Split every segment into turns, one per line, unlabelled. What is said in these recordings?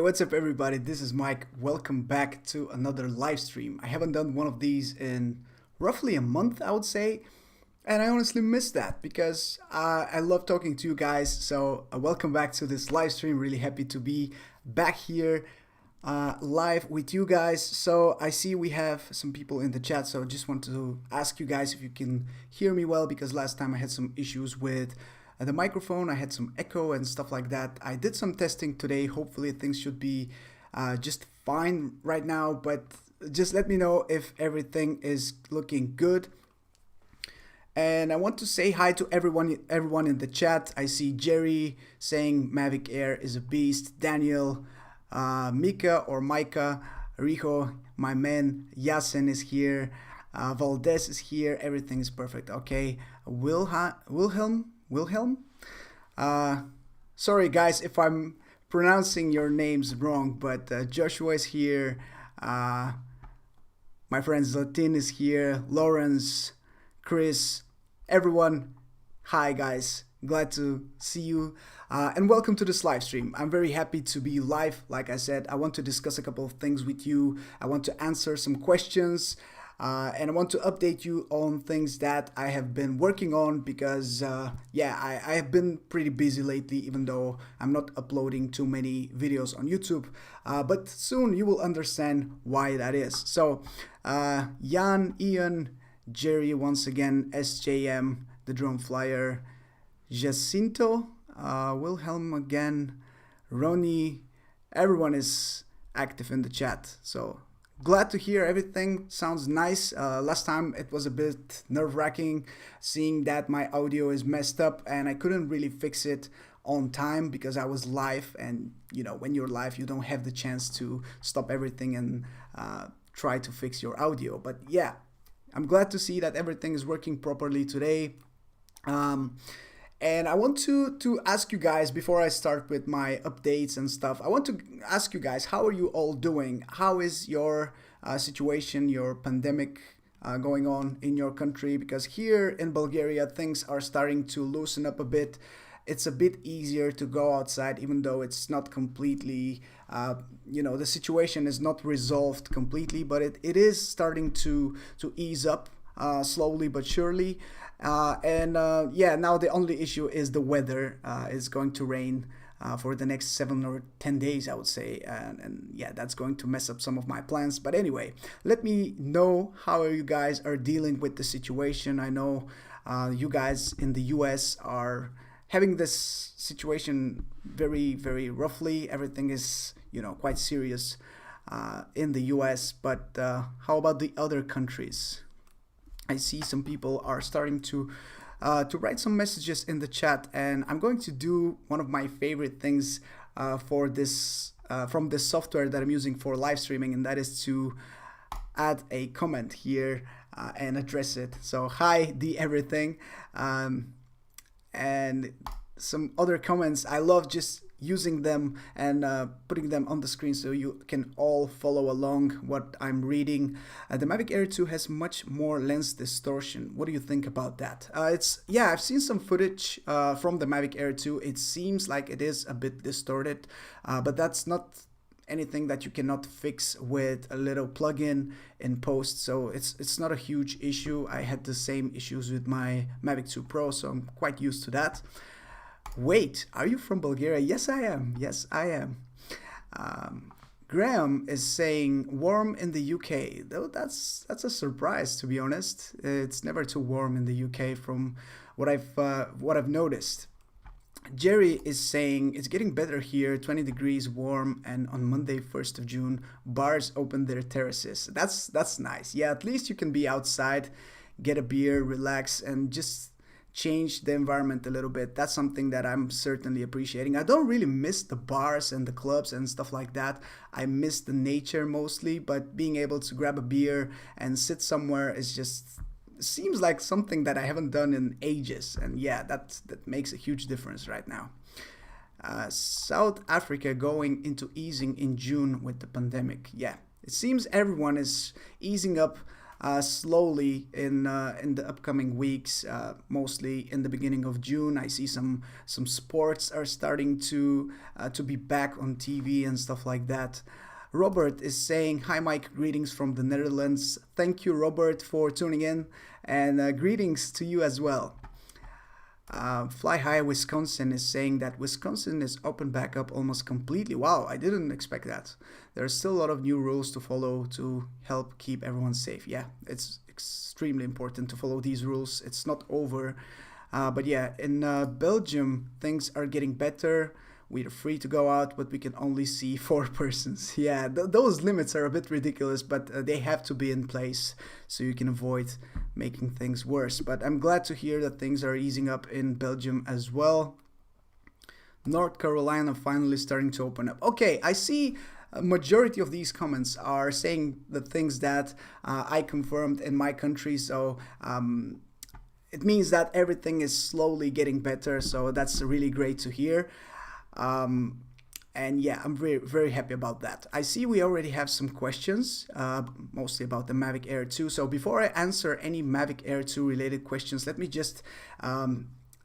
What's up everybody? This is Mike. Welcome back to another live stream. I haven't done one of these in roughly a month, I would say. And I honestly miss that because I love talking to you guys. So welcome back to this live stream. Really happy to be back here live with you guys. So I see we have some people in the chat. So I just want to ask you guys if you can hear me well, because last time I had some issues with the microphone. I had some echo and stuff like that. I did some testing today. Hopefully things should be just fine right now, but just let me know if everything is looking good. And I want to say hi to everyone in the chat. I see Gerry saying Mavic Air is a beast. Daniel, Mika or Micah, Rijo, my man Yasen is here. Valdez is here. Everything is perfect. Okay. Wilhelm? Sorry guys if I'm pronouncing your names wrong, but Joshua is here. My friend Zlatin is here. Lawrence, Chris, everyone. Hi guys, glad to see you and welcome to this live stream. I'm very happy to be live. Like I said, I want to discuss a couple of things with you. I want to answer some questions. And I want to update you on things that I have been working on because, I have been pretty busy lately, even though I'm not uploading too many videos on YouTube. But soon you will understand why that is. So, Jan, Ian, Gerry once again, SJM, the Drone Flyer, Jacinto, Wilhelm again, Ronnie, everyone is active in the chat. So, glad to hear everything sounds nice. Last time it was a bit nerve-wracking seeing that my audio is messed up and I couldn't really fix it on time because I was live, and you know, when you're live you don't have the chance to stop everything and try to fix your audio. But yeah, I'm glad to see that everything is working properly today. And I want to ask you guys, before I start with my updates and stuff, I want to ask you guys, how are you all doing? How is your situation, your pandemic going on in your country? Because here in Bulgaria, things are starting to loosen up a bit. It's a bit easier to go outside, even though it's not completely, the situation is not resolved completely, but it is starting to ease up slowly but surely. Now the only issue is the weather. It's going to rain for the next 7 or 10 days, I would say, and yeah, that's going to mess up some of my plans. But anyway, let me know how you guys are dealing with the situation. I know you guys in the US are having this situation very, very roughly. Everything is, quite serious in the US, but how about the other countries? I see some people are starting to write some messages in the chat, and I'm going to do one of my favorite things for this from this software that I'm using for live streaming, and that is to add a comment here and address it. So hi, the everything, and some other comments. I love just using them and putting them on the screen so you can all follow along what I'm reading. The Mavic Air 2 has much more lens distortion. What do you think about that? I've seen some footage from the Mavic Air 2. It seems like it is a bit distorted, but that's not anything that you cannot fix with a little plugin in post, so it's not a huge issue. I had the same issues with my Mavic 2 Pro, so I'm quite used to that. Wait, are you from Bulgaria? Yes, I am. Yes, I am. Graham is saying warm in the UK. Though that's a surprise, to be honest. It's never too warm in the UK from what I've noticed. Gerry is saying it's getting better here, 20 degrees warm, and on Monday 1st of June bars open their terraces. That's nice. Yeah, at least you can be outside, get a beer, relax, and just change the environment a little bit. That's something that I'm certainly appreciating. I don't really miss the bars and the clubs and stuff like that. I miss the nature mostly, but being able to grab a beer and sit somewhere is just seems like something that I haven't done in ages. And yeah, that makes a huge difference right now. South Africa going into easing in June with the pandemic. Yeah, it seems everyone is easing up slowly in the upcoming weeks. Mostly in the beginning of June, I see some sports are starting to be back on TV and stuff like that. Robert is saying, "Hi Mike, greetings from the Netherlands." Thank you, Robert, for tuning in, and greetings to you as well. Fly High Wisconsin is saying that Wisconsin is open back up almost completely. Wow, I didn't expect that. There's still a lot of new rules to follow to help keep everyone safe. Yeah, it's extremely important to follow these rules. It's not over. But yeah, in Belgium, things are getting better. We're free to go out, but we can only see 4 persons. Yeah, those limits are a bit ridiculous, but they have to be in place so you can avoid making things worse. But I'm glad to hear that things are easing up in Belgium as well. North Carolina finally starting to open up. Okay, I see a majority of these comments are saying the things that I confirmed in my country. So it means that everything is slowly getting better. So that's really great to hear. And yeah, I'm very, very happy about that. I see we already have some questions, mostly about the Mavic Air 2. So before I answer any Mavic Air 2 related questions, let me just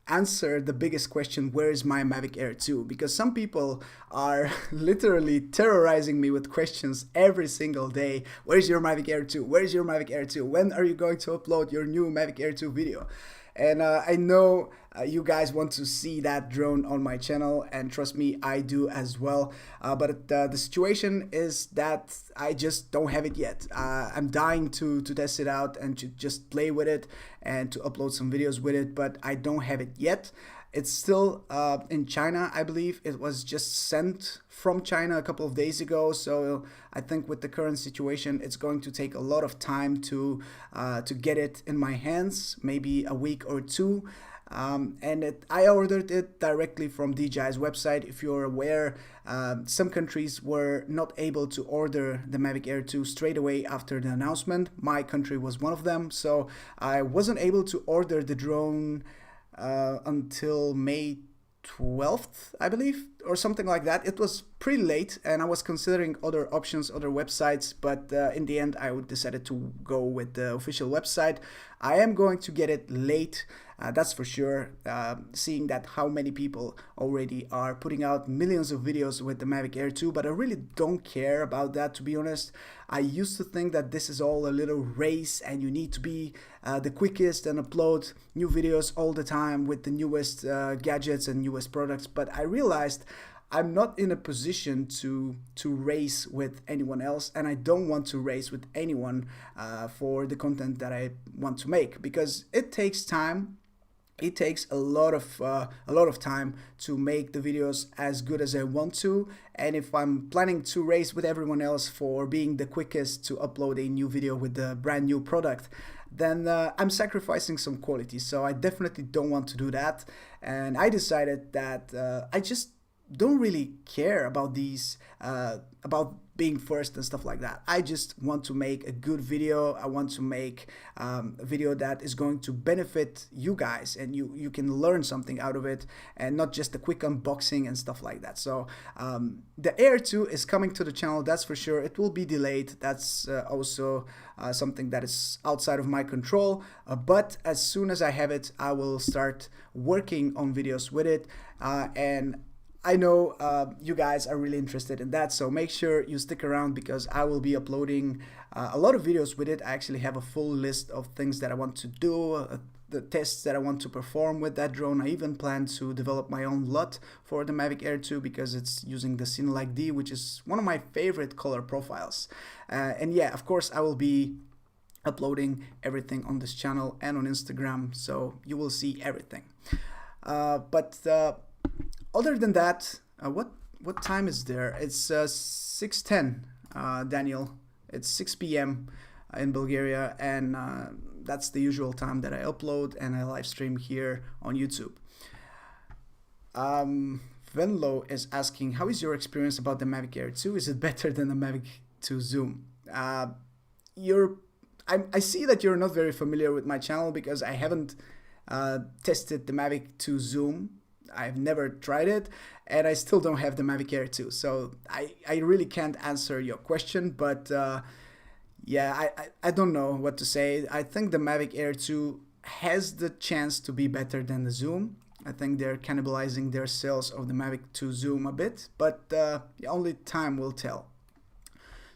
answer the biggest question: where is my Mavic Air 2? Because some people are literally terrorizing me with questions every single day. Where's your Mavic Air 2? Where's your Mavic Air 2? When are you going to upload your new Mavic Air 2 video? And I know you guys want to see that drone on my channel, and trust me, I do as well. But the situation is that I just don't have it yet. I'm dying to test it out and to just play with it and to upload some videos with it, but I don't have it yet. It's still in China, I believe. It was just sent from China a couple of days ago. So I think with the current situation, it's going to take a lot of time to get it in my hands, maybe a week or two. I ordered it directly from DJI's website. If you're aware, some countries were not able to order the Mavic Air 2 straight away after the announcement. My country was one of them. So I wasn't able to order the drone until May 12th, I believe, or something like that. It was pretty late, and I was considering other options, other websites, but in the end I decided to go with the official website. I am going to get it late, that's for sure, seeing that how many people already are putting out millions of videos with the Mavic Air 2, but I really don't care about that, to be honest. I used to think that this is all a little race and you need to be the quickest and upload new videos all the time with the newest gadgets and newest products, but I realized I'm not in a position to race with anyone else, and I don't want to race with anyone for the content that I want to make, because it takes time. It takes a lot of time to make the videos as good as I want to, and if I'm planning to race with everyone else for being the quickest to upload a new video with the brand new product, then I'm sacrificing some quality. So I definitely don't want to do that, and I decided that I just don't really care about these about being first and stuff like that. I just want to make a good video. I want to make a video that is going to benefit you guys, and you can learn something out of it, and not just a quick unboxing and stuff like that. So the Air 2 is coming to the channel, that's for sure. It will be delayed. That's also something that is outside of my control, but as soon as I have it, I will start working on videos with it, and I know you guys are really interested in that, so make sure you stick around, because I will be uploading a lot of videos with it. I actually have a full list of things that I want to do, the tests that I want to perform with that drone. I even plan to develop my own LUT for the Mavic Air 2, because it's using the Cine D, which is one of my favorite color profiles. And yeah, of course, I will be uploading everything on this channel and on Instagram, so you will see everything. Other than that, what time is there? It's 6:10, Daniel. It's 6 p.m. in Bulgaria, and that's the usual time that I upload and I live stream here on YouTube. Venlo is asking, how is your experience about the Mavic Air 2? Is it better than the Mavic 2 Zoom? I see that you're not very familiar with my channel, because I haven't tested the Mavic 2 Zoom. I've never tried it, and I still don't have the Mavic Air 2, so I really can't answer your question. But Yeah, I don't know what to say. I think the Mavic Air 2 has the chance to be better than the Zoom. I think they're cannibalizing their sales of the Mavic 2 Zoom a bit, but only time will tell.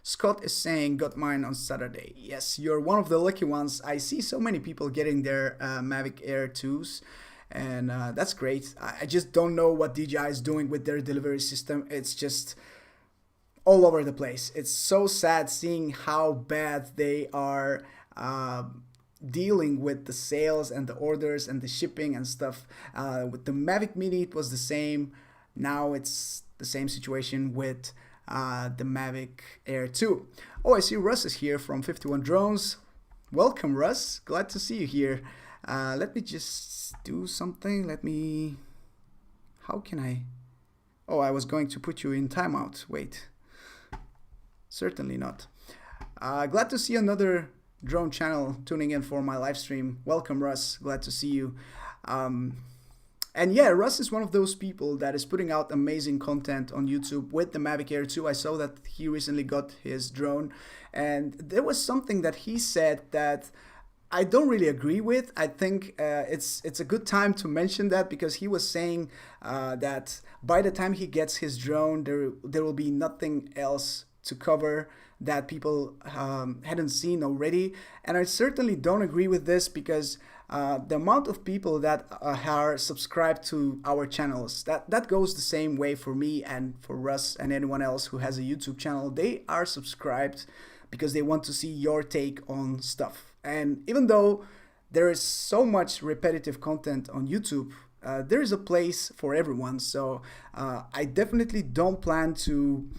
Scott is saying, got mine on Saturday. Yes, you're one of the lucky ones. I see so many people getting their Mavic Air 2s, and that's great. I just don't know what DJI is doing with their delivery system. It's just all over the place. It's so sad seeing how bad they are dealing with the sales and the orders and the shipping and stuff. With the Mavic Mini, it was the same. Now it's the same situation with the Mavic Air 2. Oh, I see Russ is here from 51 Drones. Welcome, Russ. Glad to see you here. Let me just do something. How can I? Oh, I was going to put you in timeout. Wait. Certainly not. Glad to see another drone channel tuning in for my live stream. Welcome, Russ. Glad to see you. And yeah, Russ is one of those people that is putting out amazing content on YouTube with the Mavic Air 2. I saw that he recently got his drone, and there was something that he said that I don't really agree with. I think it's a good time to mention that, because he was saying that by the time he gets his drone, there will be nothing else to cover that people hadn't seen already. And I certainly don't agree with this, because the amount of people that are subscribed to our channels, that goes the same way for me and for Russ and anyone else who has a YouTube channel. They are subscribed because they want to see your take on stuff. And even though there is so much repetitive content on YouTube, there is a place for everyone. So I definitely don't plan to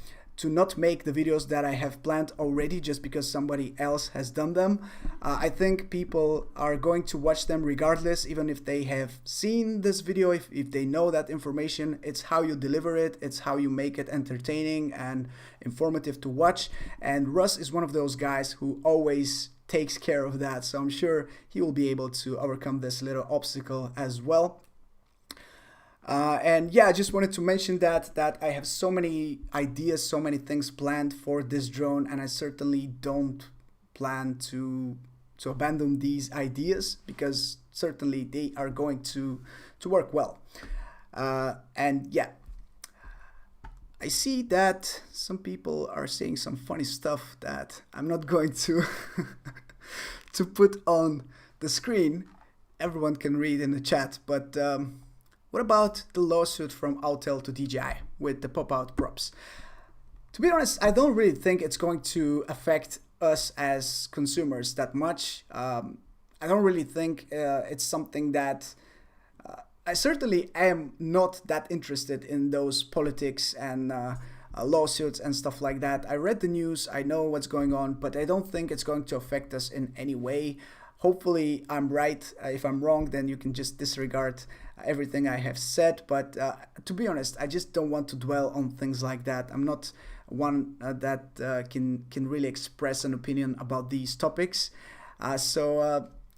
not make the videos that I have planned already just because somebody else has done them. I think people are going to watch them regardless, even if they have seen this video, if they know that information. It's how you deliver it, it's how you make it entertaining and informative to watch. And Russ is one of those guys who always takes care of that, so I'm sure he will be able to overcome this little obstacle as well. And yeah, I just wanted to mention that I have so many ideas, so many things planned for this drone, and I certainly don't plan to abandon these ideas, because certainly they are going to work well. And yeah, I see that some people are saying some funny stuff that I'm not going to to put on the screen. Everyone can read in the chat, but what about the lawsuit from Autel to DJI with the pop-out props? To be honest, I don't really think it's going to affect us as consumers that much. I don't really think it's something that... I certainly am not that interested in those politics and lawsuits and stuff like that. I read the news, I know what's going on, but I don't think it's going to affect us in any way. Hopefully I'm right. If I'm wrong, then you can just disregard everything I have said. But to be honest, I just don't want to dwell on things like that. I'm not one that can really express an opinion about these topics.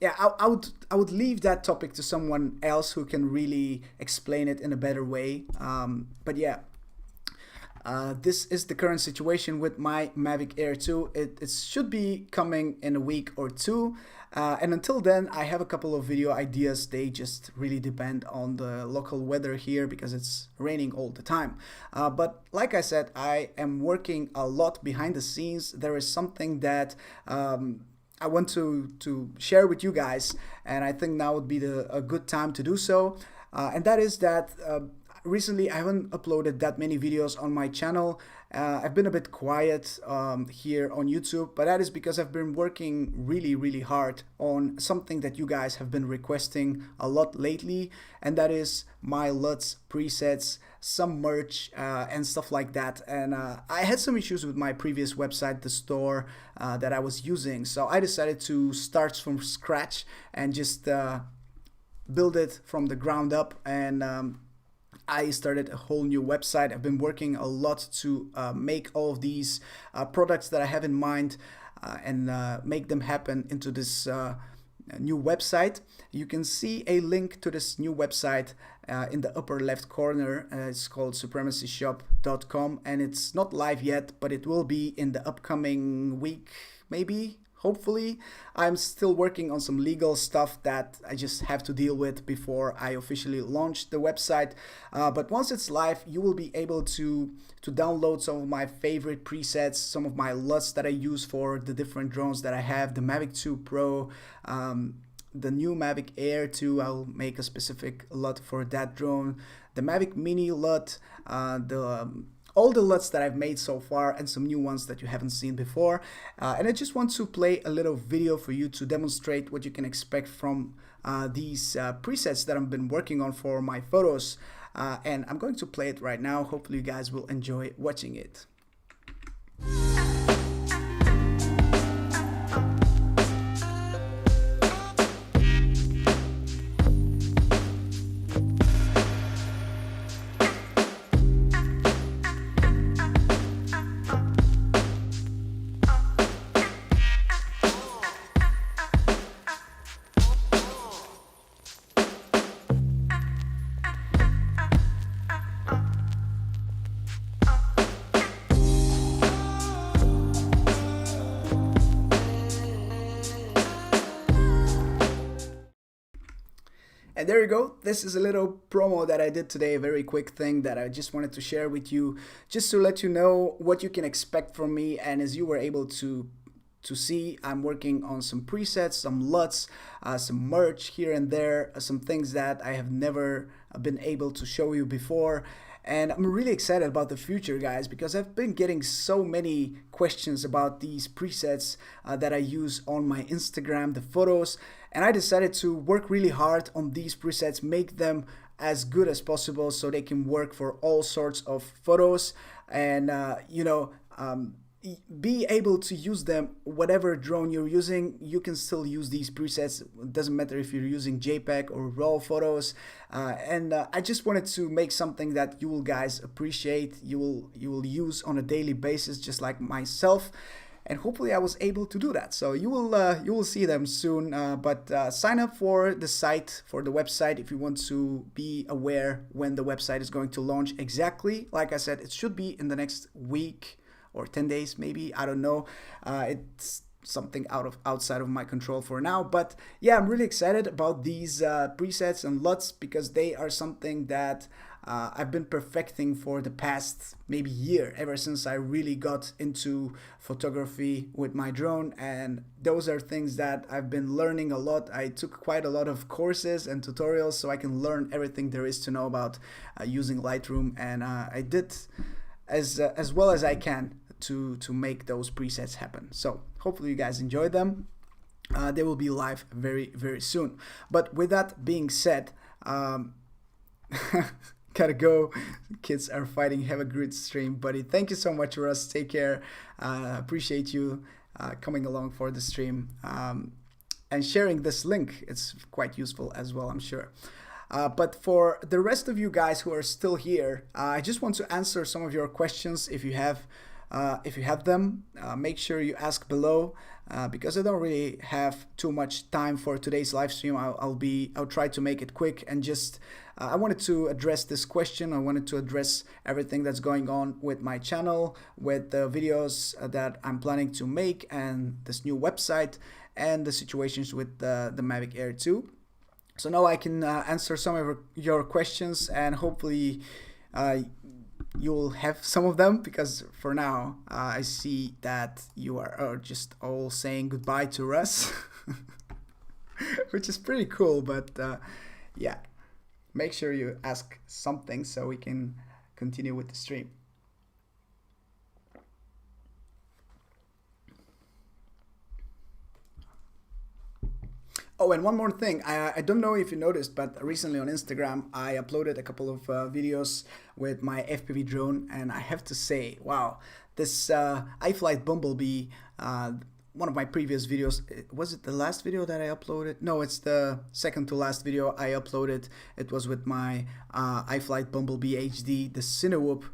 Yeah, I would leave that topic to someone else who can really explain it in a better way. But yeah, this is the current situation with my Mavic Air 2. It should be coming in a week or two. And until then, I have a couple of video ideas. They just really depend on the local weather here, because it's raining all the time. But like I said, I am working a lot behind the scenes. There is something that I want to share with you guys, and I think now would be a good time to do so. And that is that recently I haven't uploaded that many videos on my channel. I've been a bit quiet here on YouTube, but that is because I've been working really hard on something that you guys have been requesting a lot lately, and that is my LUTs presets, some merch and stuff like that. And I had some issues with my previous website, the store that I was using, so I decided to start from scratch and just build it from the ground up. And I started a whole new website. I've been working a lot to make all of these products that I have in mind and make them happen into this new website. You can see a link to this new website in the upper left corner. It's called supremacyshop.com, and it's not live yet, but it will be in the upcoming week, maybe. Hopefully. I'm still working on some legal stuff that I just have to deal with before I officially launch the website. But once it's live, you will be able to download some of my favorite presets, some of my LUTs that I use for the different drones that I have, the Mavic 2 Pro, the new Mavic Air 2. I'll make a specific LUT for that drone, the Mavic Mini LUT, all the LUTs that I've made so far, and some new ones that you haven't seen before. And I just want to play a little video for you to demonstrate what you can expect from these presets that I've been working on for my photos. And I'm going to play it right now. Hopefully you guys will enjoy watching it. And there you go. This is a little promo that I did today, a very quick thing that I just wanted to share with you, just to let you know what you can expect from me. And as you were able to see, I'm working on some presets, some LUTs, some merch here and there, some things that I have never been able to show you before. And I'm really excited about the future, guys, because I've been getting so many questions about these presets that I use on my Instagram, the photos, and I decided to work really hard on these presets, make them as good as possible so they can work for all sorts of photos, and be able to use them. Whatever drone you're using, you can still use these presets. It doesn't matter if you're using JPEG or RAW photos. I just wanted to make something that you will guys appreciate, you will use on a daily basis, just like myself. And hopefully I was able to do that. So you will see them soon. But sign up for the site, for the website, if you want to be aware when the website is going to launch exactly. Like I said, it should be in the next week or 10 days maybe, I don't know. It's something outside of my control for now, but yeah, I'm really excited about these presets and LUTs, because they are something that I've been perfecting for the past maybe year, ever since I really got into photography with my drone. And those are things that I've been learning a lot. I took quite a lot of courses and tutorials so I can learn everything there is to know about using Lightroom, and I did as well as I can to make those presets happen. So hopefully you guys enjoy them. They will be live very, very soon. But with that being said, gotta go. Kids are fighting. Have a great stream, buddy. Thank you so much, Russ. Take care. Appreciate you coming along for the stream and sharing this link. It's quite useful as well, I'm sure. But for the rest of you guys who are still here, I just want to answer some of your questions if you have them. Make sure you ask below, because I don't really have too much time for today's live stream. I'll try to make it quick, and just I wanted to address this question. I wanted to address everything that's going on with my channel, with the videos that I'm planning to make, and this new website, and the situations with the Mavic Air 2. So now I can answer some of your questions, and hopefully you'll have some of them, because for now I see that you are just all saying goodbye to us, which is pretty cool. But yeah, make sure you ask something so we can continue with the stream. Oh, and one more thing. I don't know if you noticed, but recently on Instagram, I uploaded a couple of videos with my FPV drone, and I have to say, wow, this iFlight Bumblebee, one of my previous videos, was it the last video that I uploaded? No, it's the second to last video I uploaded. It was with my iFlight Bumblebee HD, the Cinewhoop.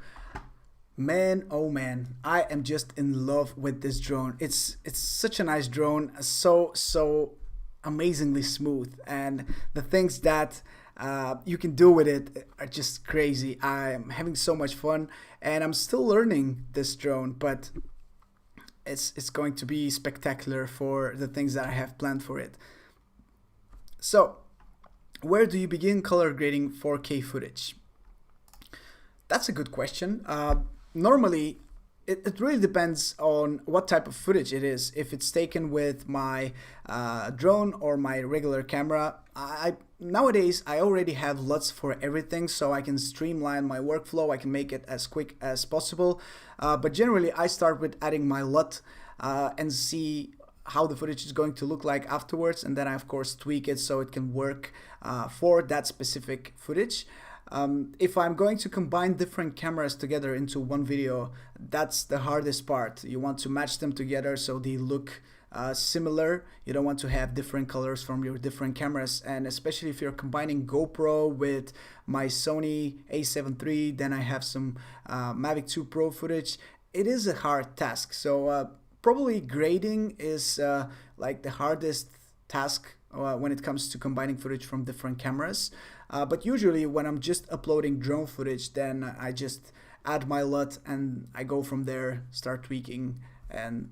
Man, oh man, I am just in love with this drone. It's such a nice drone, so amazingly smooth, and the things that you can do with it are just crazy. I'm having so much fun, and I'm still learning this drone, but it's going to be spectacular for the things that I have planned for it. So, where do you begin color grading 4K footage? That's a good question. Normally, it really depends on what type of footage it is. If it's taken with my drone or my regular camera, nowadays I already have LUTs for everything, so I can streamline my workflow. I can make it as quick as possible. But generally, I start with adding my LUT and see how the footage is going to look like afterwards, and then I of course tweak it so it can work for that specific footage. If I'm going to combine different cameras together into one video, that's the hardest part. You want to match them together so they look similar. You don't want to have different colors from your different cameras, and especially if you're combining GoPro with my Sony a7 III, then I have some Mavic 2 Pro footage. It is a hard task, so probably grading is like the hardest task when it comes to combining footage from different cameras. But usually when I'm just uploading drone footage, then I just add my LUT and I go from there, start tweaking and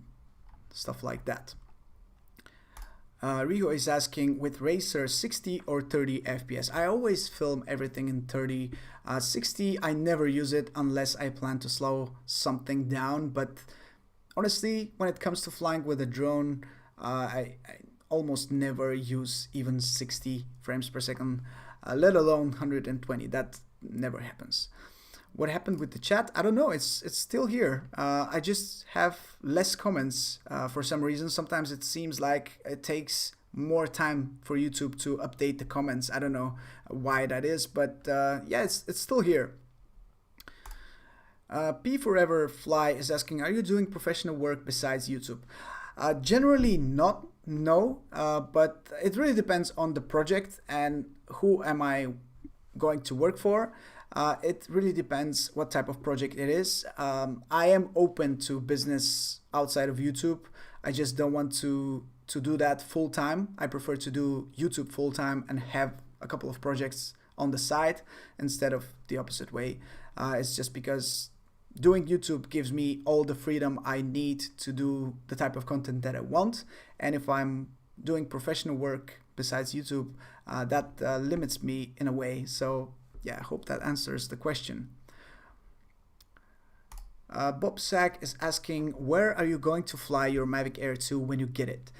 stuff like that. Riho is asking, with Racer 60 or 30 FPS? I always film everything in 30. 60, I never use it unless I plan to slow something down. But honestly, when it comes to flying with a drone, I almost never use even 60 frames per second, let alone 120. That never happens. What happened with the chat? I don't know. It's still here. I just have less comments for some reason. Sometimes it seems like it takes more time for YouTube to update the comments. I don't know why that is, but yeah, it's still here. P Forever Fly is asking, are you doing professional work besides YouTube? Generally not, no, but it really depends on the project and who am I going to work for. It really depends what type of project it is. I am open to business outside of YouTube. I just don't want to do that full time. I prefer to do YouTube full time and have a couple of projects on the side instead of the opposite way. It's just because doing YouTube gives me all the freedom I need to do the type of content that I want. And if I'm doing professional work besides YouTube, that limits me in a way. So yeah, I hope that answers the question. Bob Sack is asking, where are you going to fly your Mavic Air to when you get it?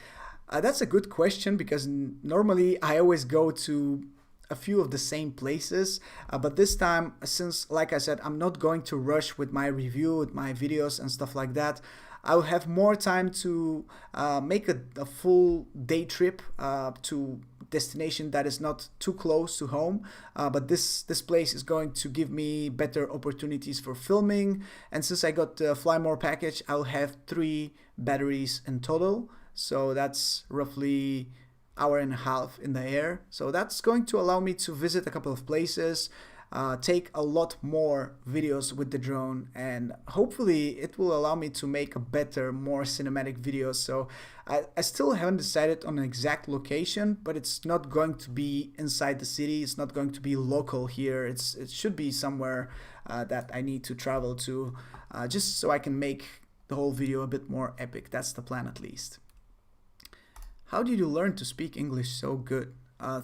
That's a good question, because normally I always go to a few of the same places, but this time, since like I said, I'm not going to rush with my review, with my videos and stuff like that, I'll have more time to make a full day trip to destination that is not too close to home, but this place is going to give me better opportunities for filming. And since I got the Fly More package, I'll have 3 batteries in total, so that's roughly hour and a half in the air. So that's going to allow me to visit a couple of places, take a lot more videos with the drone, and hopefully it will allow me to make a better, more cinematic video. So I still haven't decided on an exact location, but it's not going to be inside the city. It's not going to be local here. It should be somewhere that I need to travel to, just so I can make the whole video a bit more epic. That's the plan, at least. How did you learn to speak English so good?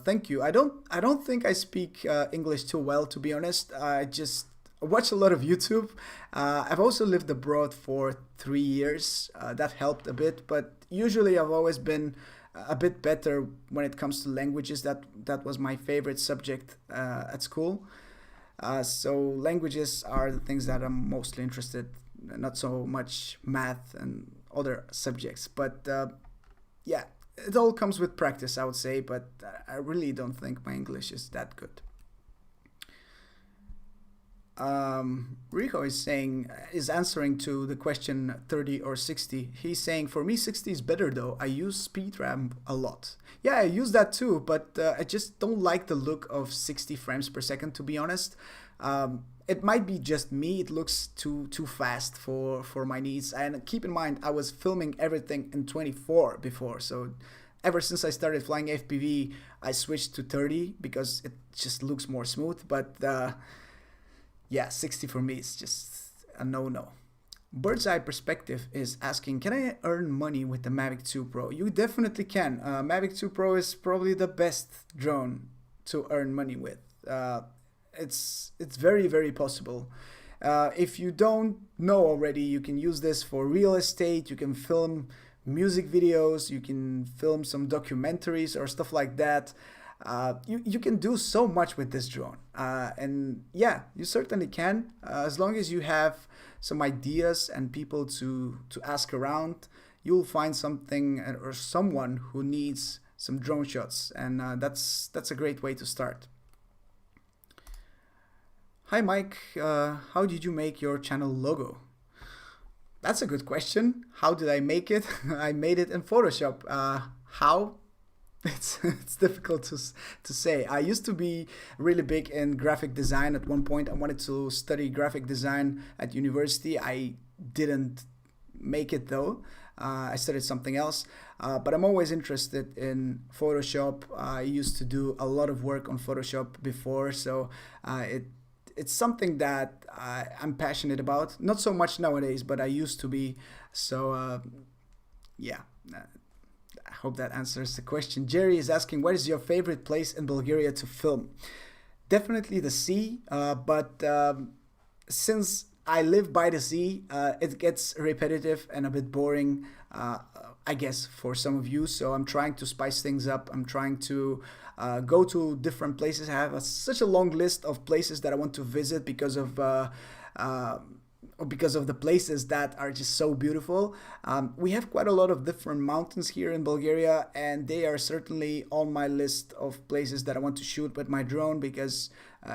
Thank you. I don't think I speak English too well, to be honest. I just watch a lot of YouTube. I've also lived abroad for 3 years. That helped a bit, but usually I've always been a bit better when it comes to languages. That was my favorite subject at school. So languages are the things that I'm mostly interested in, not so much math and other subjects. But yeah. It all comes with practice, I would say, but I really don't think my English is that good. Rico is answering to the question 30 or 60. He's saying, for me 60 is better though. I use speed RAM a lot. Yeah, I use that too, but I just don't like the look of 60 frames per second, to be honest. It might be just me. It looks too fast for my needs. And keep in mind, I was filming everything in 24 before. So ever since I started flying FPV, I switched to 30 because it just looks more smooth. But yeah, 60 for me is just a no-no. Bird's Eye Perspective is asking, can I earn money with the Mavic 2 Pro? You definitely can. Mavic 2 Pro is probably the best drone to earn money with. It's very, very possible. If you don't know already, you can use this for real estate. You can film music videos. You can film some documentaries or stuff like that. You can do so much with this drone. And yeah, you certainly can. As long as you have some ideas and people to ask around, you'll find something or someone who needs some drone shots. And that's a great way to start. Hi Mike, how did you make your channel logo? That's a good question. How did I make it? I made it in Photoshop. How? It's difficult to say. I used to be really big in graphic design at one point. I wanted to study graphic design at university. I didn't make it though. I studied something else. But I'm always interested in Photoshop. I used to do a lot of work on Photoshop before, so it's something that I'm passionate about. Not so much nowadays, but I used to be. So yeah, I hope that answers the question. Gerry is asking, what is your favorite place in Bulgaria to film? Definitely the sea, but since I live by the sea, it gets repetitive and a bit boring, I guess, for some of you. So I'm trying to spice things up. I'm trying to go to different places. I have such a long list of places that I want to visit because of the places that are just so beautiful. We have quite a lot of different mountains here in Bulgaria, and they are certainly on my list of places that I want to shoot with my drone because,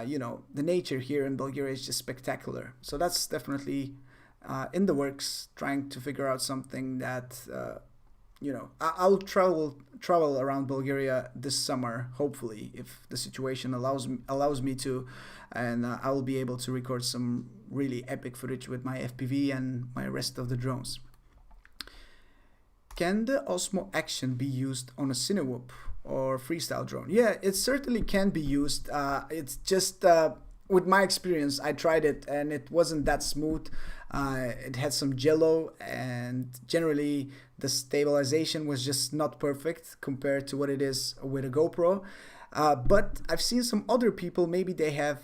you know, the nature here in Bulgaria is just spectacular. So that's definitely in the works, trying to figure out something that, you know, I'll travel around Bulgaria this summer, hopefully, if the situation allows me to, and I will be able to record some really epic footage with my FPV and my rest of the drones. Can the Osmo Action be used on a Cinewhoop or freestyle drone? Yeah, it certainly can be used. It's just with my experience, I tried it and it wasn't that smooth. It had some jello, and generally the stabilization was just not perfect compared to what it is with a GoPro. But I've seen some other people, maybe they have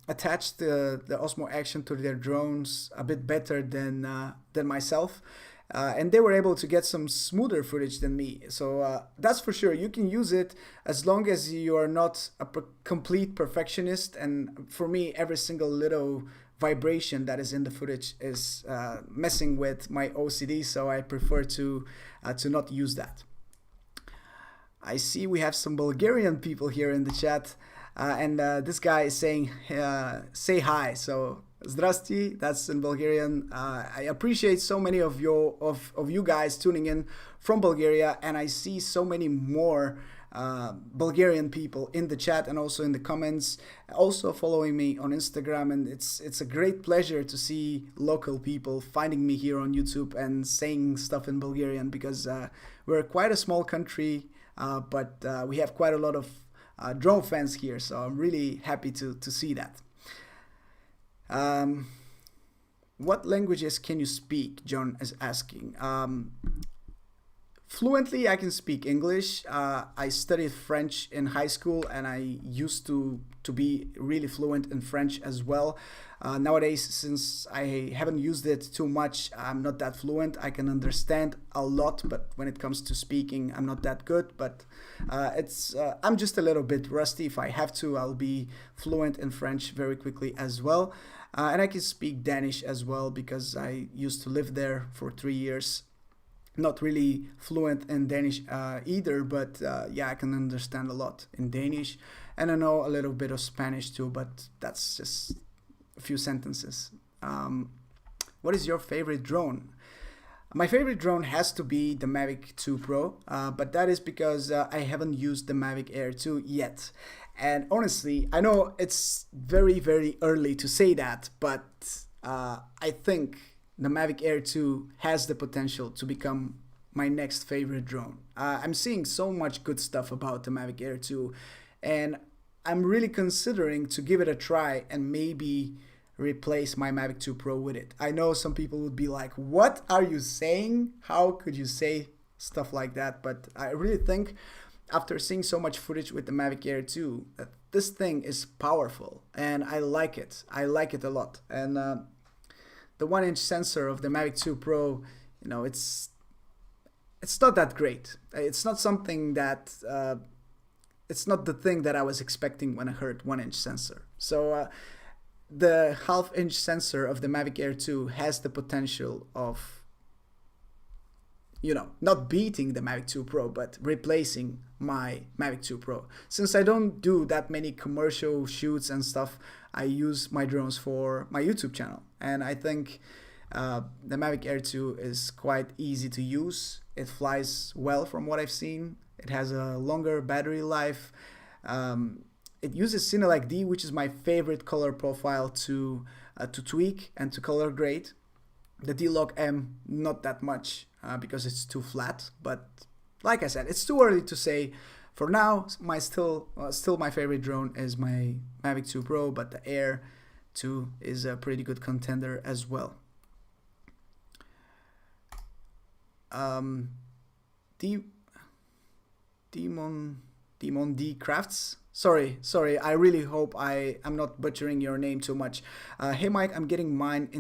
attached the Osmo Action to their drones a bit better than myself. And they were able to get some smoother footage than me. So that's for sure. You can use it as long as you are not a complete perfectionist. And for me, every single little vibration that is in the footage is messing with my OCD. So I prefer to not use that. I see we have some Bulgarian people here in the chat. And this guy is saying, say hi. So Zdrasti, that's in Bulgarian. I appreciate so many of you guys tuning in from Bulgaria, and I see so many more Bulgarian people in the chat and also in the comments, also following me on Instagram, and it's a great pleasure to see local people finding me here on YouTube and saying stuff in Bulgarian, because we're quite a small country, but we have quite a lot of drone fans here, so I'm really happy to see that. What languages can you speak? John is asking. Fluently, I can speak English. I studied French in high school, and I used to be really fluent in French as well. Nowadays, since I haven't used it too much, I'm not that fluent. I can understand a lot, but when it comes to speaking, I'm not that good. But I'm just a little bit rusty. If I have to, I'll be fluent in French very quickly as well. And I can speak Danish as well because I used to live there for 3 years. Not really fluent in Danish either, but yeah, I can understand a lot in Danish. And I know a little bit of Spanish too, but that's just a few sentences. What is your favorite drone? My favorite drone has to be the Mavic 2 Pro, but that is because I haven't used the Mavic Air 2 yet. And honestly, I know it's very, very early to say that, but I think the Mavic Air 2 has the potential to become my next favorite drone. I'm seeing so much good stuff about the Mavic Air 2, and I'm really considering to give it a try and maybe replace my Mavic 2 Pro with it. I know some people would be like, what are you saying? How could you say stuff like that? But I really think after seeing so much footage with the Mavic Air 2 that this thing is powerful and I like it. I like it a lot. And the 1-inch sensor of the Mavic 2 Pro, you know, it's not that great. It's not something that it's not the thing that I was expecting when I heard 1-inch sensor. So the 1/2-inch sensor of the Mavic Air 2 has the potential of, you know, not beating the Mavic 2 Pro, but replacing my Mavic 2 Pro. Since I don't do that many commercial shoots and stuff, I use my drones for my YouTube channel. And I think the Mavic Air 2 is quite easy to use. It flies well from what I've seen. It has a longer battery life. It uses Cine D, which is my favorite color profile to tweak and to color grade. The D-Log M, not that much because it's too flat. But like I said, it's too early to say. For now, still my favorite drone is my Mavic 2 Pro, but the Air 2 is a pretty good contender as well. Demon D Crafts. Sorry, I really hope I'm not butchering your name too much. Hey Mike, I'm getting mine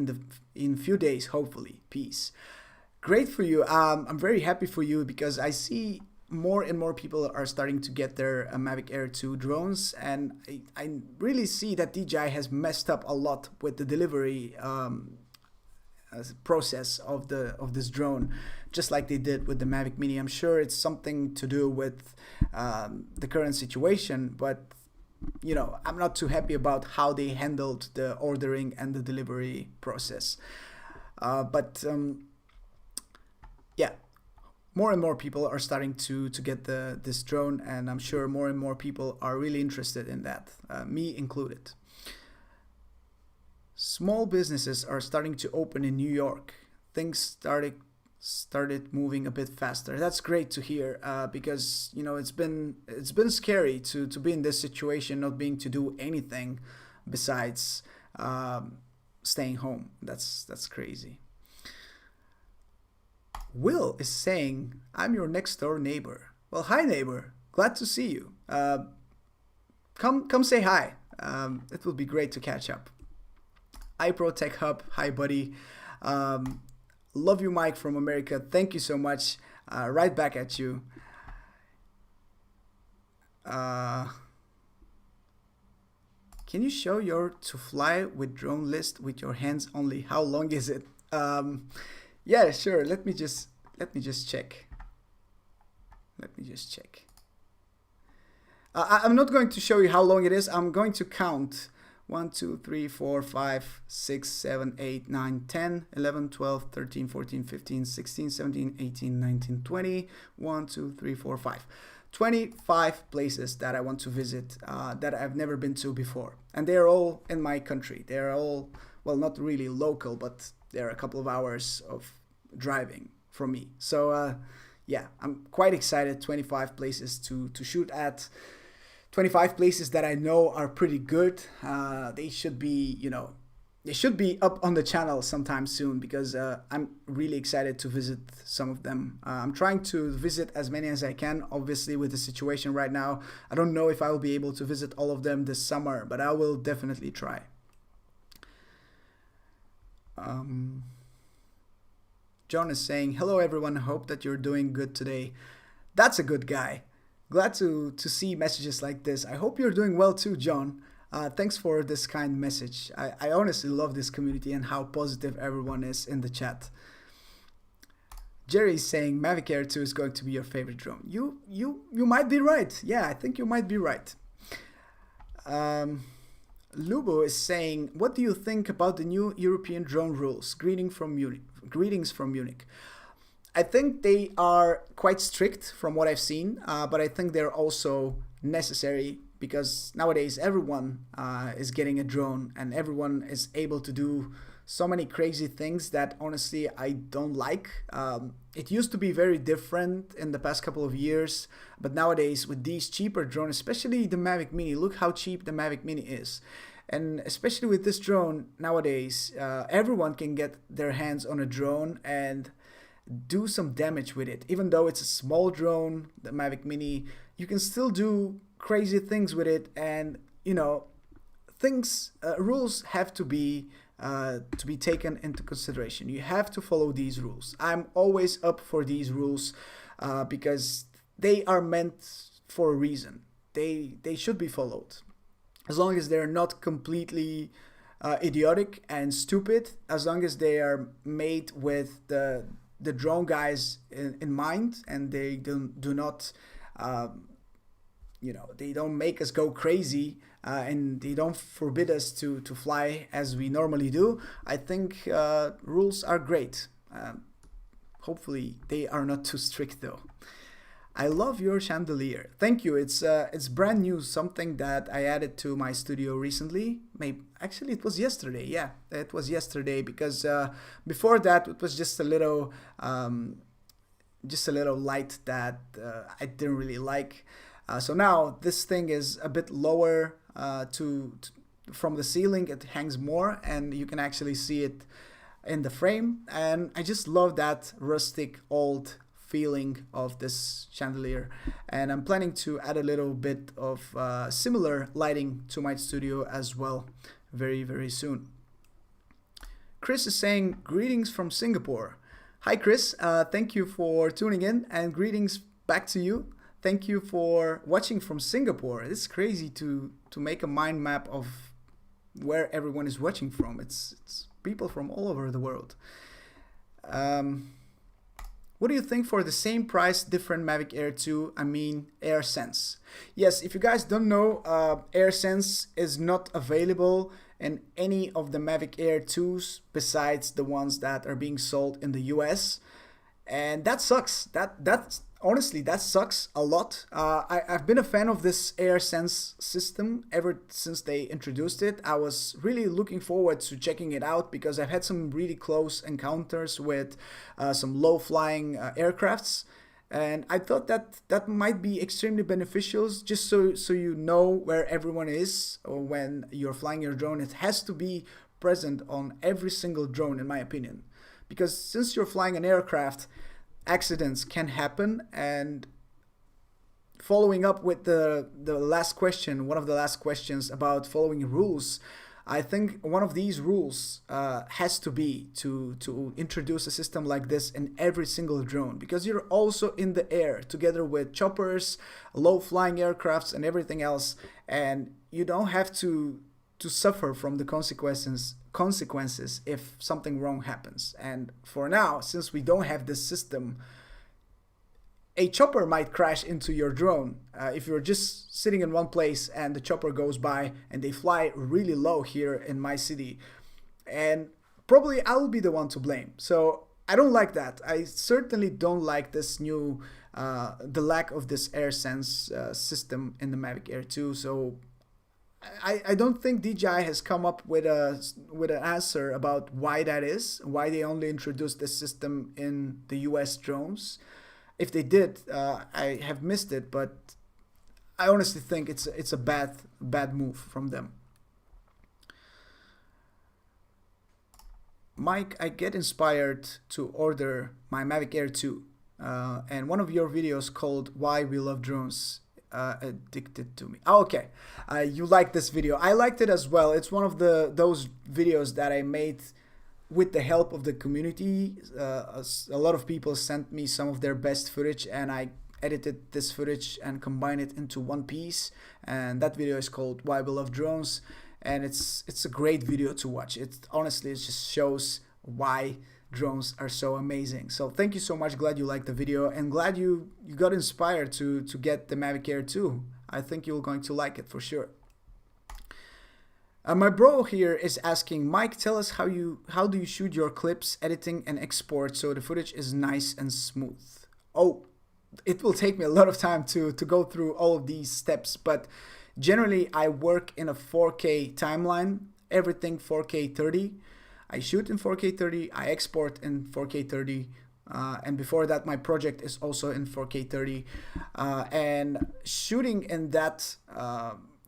in few days, hopefully. Peace. Great for you. I'm very happy for you because I see more and more people are starting to get their Mavic Air 2 drones, and I really see that DJI has messed up a lot with the delivery process of this drone, just like they did with the Mavic Mini. I'm sure it's something to do with the current situation, but you know, I'm not too happy about how they handled the ordering and the delivery process. Yeah, more and more people are starting to get this drone, and I'm sure more and more people are really interested in that, me included. Small businesses are starting to open in New York. Things started moving a bit faster. That's great to hear because you know it's been scary to be in this situation, not being to do anything besides staying home. That's crazy. Will is saying, I'm your next door neighbor. Well, hi neighbor, glad to see you. Come say hi. It will be great to catch up. iPro Tech Hub, hi buddy. Love you, Mike from America. Thank you so much. Right back at you. Can you show your to fly with drone list with your hands only? How long is it? Yeah, sure. Let me just check. I'm not going to show you how long it is. I'm going to count. 1, 2, 3, 4, 5, 6, 7, 8, 9, 10, 11, 12, 13, 14, 15, 16, 17, 18, 19, 20. 1, 2, 3, 4, 5. 25 places that I want to visit that I've never been to before. And they're all in my country. They're all, well, not really local, but they're a couple of hours of driving from me. So yeah, I'm quite excited. 25 places to shoot at. 25 places that I know are pretty good. They should be, you know, they should be up on the channel sometime soon because I'm really excited to visit some of them. I'm trying to visit as many as I can. Obviously, with the situation right now, I don't know if I will be able to visit all of them this summer, but I will definitely try. John is saying, hello everyone, hope that you're doing good today. That's a good guy. Glad to see messages like this. I hope you're doing well too, John. Thanks for this kind message. I honestly love this community and how positive everyone is in the chat. Jerry is saying Mavic Air 2 is going to be your favorite drone. You might be right. Yeah, I think you might be right. Lubow is saying, what do you think about the new European drone rules? Greetings from Munich. I think they are quite strict from what I've seen, but I think they're also necessary because nowadays everyone is getting a drone and everyone is able to do so many crazy things that honestly I don't like. It used to be very different in the past couple of years, but nowadays with these cheaper drones, especially the Mavic Mini, look how cheap the Mavic Mini is. And especially with this drone nowadays, everyone can get their hands on a drone and do some damage with it. Even though it's a small drone, the Mavic Mini, you can still do crazy things with it. And you know, rules have to be taken into consideration. You have to follow these rules. I'm always up for these rules because they are meant for a reason. They should be followed, as long as they're not completely idiotic and stupid. As long as they are made with the drone guys in mind, and they do not you know, they don't make us go crazy, and they don't forbid us to fly as we normally do. I think rules are great. Hopefully they are not too strict though. I love your chandelier. Thank you. It's brand new, something that I added to my studio recently. Maybe actually it was yesterday. Yeah, it was yesterday, because before that it was just a little light that I didn't really like. So now this thing is a bit lower from the ceiling. It hangs more, and you can actually see it in the frame. And I just love that rustic old feeling of this chandelier, and I'm planning to add a little bit of similar lighting to my studio as well very soon. Chris is saying greetings from Singapore. Hi Chris, thank you for tuning in, and greetings back to you. Thank you for watching from Singapore. It's crazy to make a mind map of where everyone is watching from. It's people from all over the world. What do you think for the same price, different Mavic Air 2, I mean AirSense? Yes, if you guys don't know, AirSense is not available in any of the Mavic Air 2s besides the ones that are being sold in the US. And that sucks. Honestly, that sucks a lot. I've been a fan of this AirSense system ever since they introduced it. I was really looking forward to checking it out because I've had some really close encounters with some low-flying aircrafts. And I thought that might be extremely beneficial, just so you know where everyone is when you're flying your drone. It has to be present on every single drone, in my opinion. Because since you're flying an aircraft, accidents can happen. And following up with the last question, one of the last questions about following rules, I think one of these rules has to be to introduce a system like this in every single drone, because you're also in the air together with choppers, low flying aircrafts and everything else, and you don't have to suffer from the consequences if something wrong happens. And for now, since we don't have this system, a chopper might crash into your drone if you're just sitting in one place and the chopper goes by, and they fly really low here in my city, and probably I'll be the one to blame. So I don't like that. I certainly don't like this new the lack of this AirSense system in the Mavic Air 2. So I don't think DJI has come up with an answer about why that is, why they only introduced this system in the US drones. If they did, I have missed it, but I honestly think it's a bad move from them. Mike, I get inspired to order my Mavic Air 2, and one of your videos called "Why We Love Drones" addicted to me. Oh, okay, you liked this video. I liked it as well. It's one of those videos that I made with the help of the community. A lot of people sent me some of their best footage, and I edited this footage and combined it into one piece. And that video is called "Why We Love Drones," and it's a great video to watch. It honestly, it just shows why drones are so amazing. So thank you so much. Glad you liked the video, and glad you got inspired to get the Mavic Air 2. I think you're going to like it for sure. My bro here is asking, Mike, tell us how do you shoot your clips, editing and export so the footage is nice and smooth? Oh, it will take me a lot of time to go through all of these steps, but generally I work in a 4K timeline, everything 4K 30. I shoot in 4K 30, I export in 4K 30, and before that my project is also in 4K 30, and shooting in that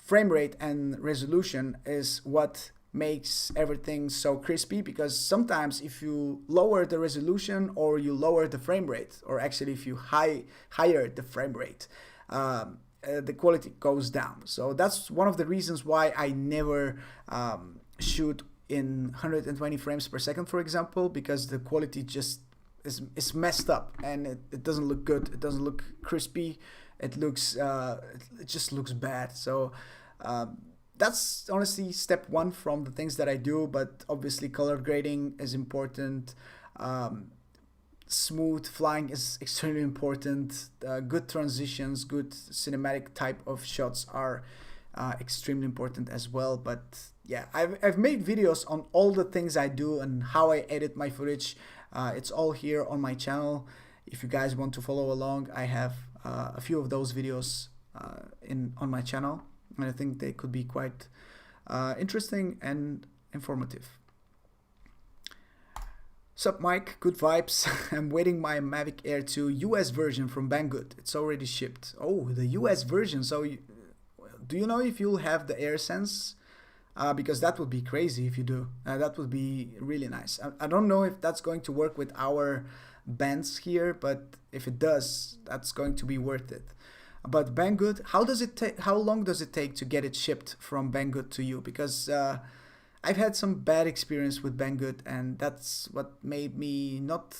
frame rate and resolution is what makes everything so crispy, because sometimes if you lower the resolution or you lower the frame rate, or actually if you higher the frame rate, the quality goes down. So that's one of the reasons why I never shoot in 120 frames per second, for example, because the quality just is messed up and it doesn't look good. It doesn't look crispy. It just looks bad. So that's honestly step one from the things that I do, but obviously color grading is important. Smooth flying is extremely important. Good transitions, good cinematic type of shots are extremely important as well. But yeah, I've made videos on all the things I do and how I edit my footage. It's all here on my channel. If you guys want to follow along, I have a few of those videos on my channel, and I think they could be quite interesting and informative. Sup Mike, good vibes. I'm waiting my Mavic Air 2 US version from Banggood. It's already shipped. Oh, the US version. So do you know if you'll have the AirSense? Because that would be crazy if you do. That would be really nice. I don't know if that's going to work with our bands here, but if it does, that's going to be worth it. But Banggood, how long does it take to get it shipped from Banggood to you? Because I've had some bad experience with Banggood, and that's what made me not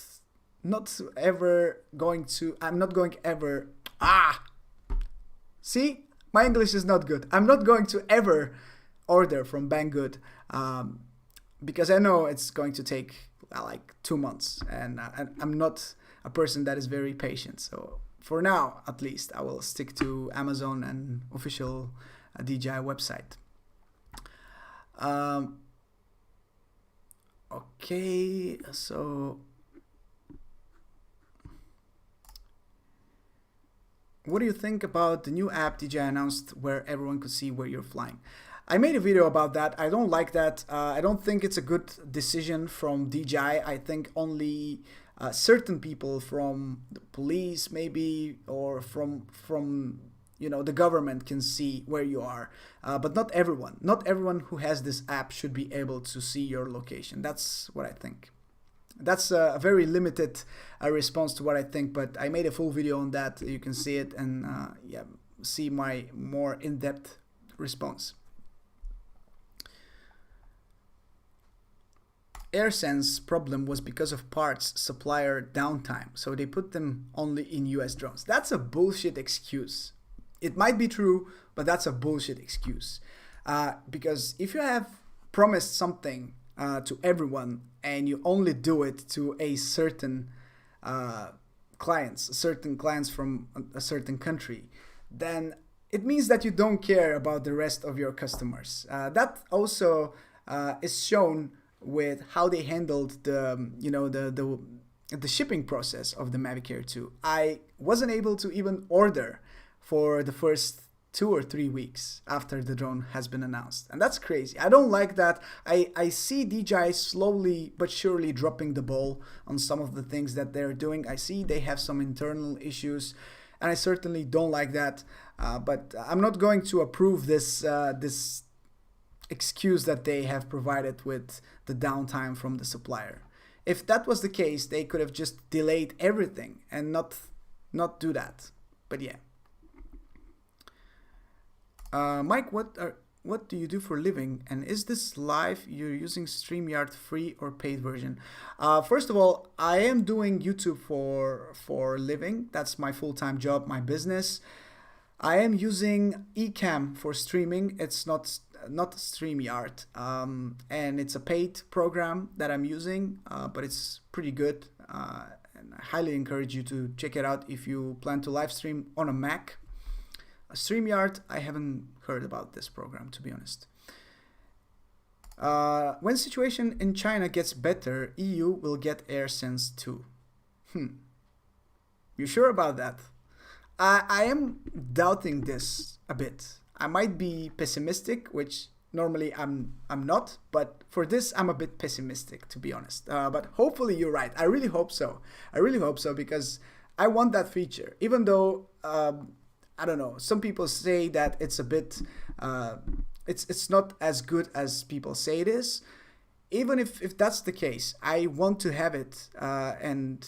ever going to. I'm not going ever. See, my English is not good. I'm not going to ever order from Banggood because I know it's going to take like 2 months, and I'm not a person that is very patient. So for now, at least, I will stick to Amazon and official DJI website. Okay, so what do you think about the new app DJI announced where everyone could see where you're flying? I made a video about that. I don't like that. I don't think it's a good decision from DJI. I think only certain people from the police maybe, or from the government can see where you are, but not everyone. Not everyone who has this app should be able to see your location. That's what I think. That's a very limited response to what I think, but I made a full video on that. You can see it and yeah, see my more in-depth response. AirSense problem was because of parts supplier downtime, so they put them only in US drones. That's a bullshit excuse. It might be true, but that's a bullshit excuse. Because if you have promised something to everyone and you only do it to a certain clients from a certain country, then it means that you don't care about the rest of your customers. That also is shown with how they handled the shipping process of the Mavic Air 2. I wasn't able to even order for the first 2 or 3 weeks after the drone has been announced, and that's crazy. I don't like that. I see DJI slowly but surely dropping the ball on some of the things that they're doing. I see they have some internal issues, and I certainly don't like that. But I'm not going to approve this excuse that they have provided with the downtime from the supplier. If that was the case, they could have just delayed everything and not do that. But yeah. Mike, what do you do for a living? And is this live? You're using Streamyard free or paid version? First of all, I am doing YouTube for a living. That's my full-time job, my business. I am using Ecamm for streaming. It's not Streamyard, and it's a paid program that I'm using, but it's pretty good, and I highly encourage you to check it out if you plan to live stream on a Mac. Streamyard, I haven't heard about this program, to be honest. When situation in China gets better, EU will get AirSense too. You sure about that? I am doubting this a bit. I might be pessimistic, which normally I'm not, but for this I'm a bit pessimistic, to be honest. But hopefully you're right. I really hope so. I really hope so, because I want that feature. Even though I don't know. Some people say that it's a bit, it's not as good as people say it is. Even if that's the case, I want to have it, and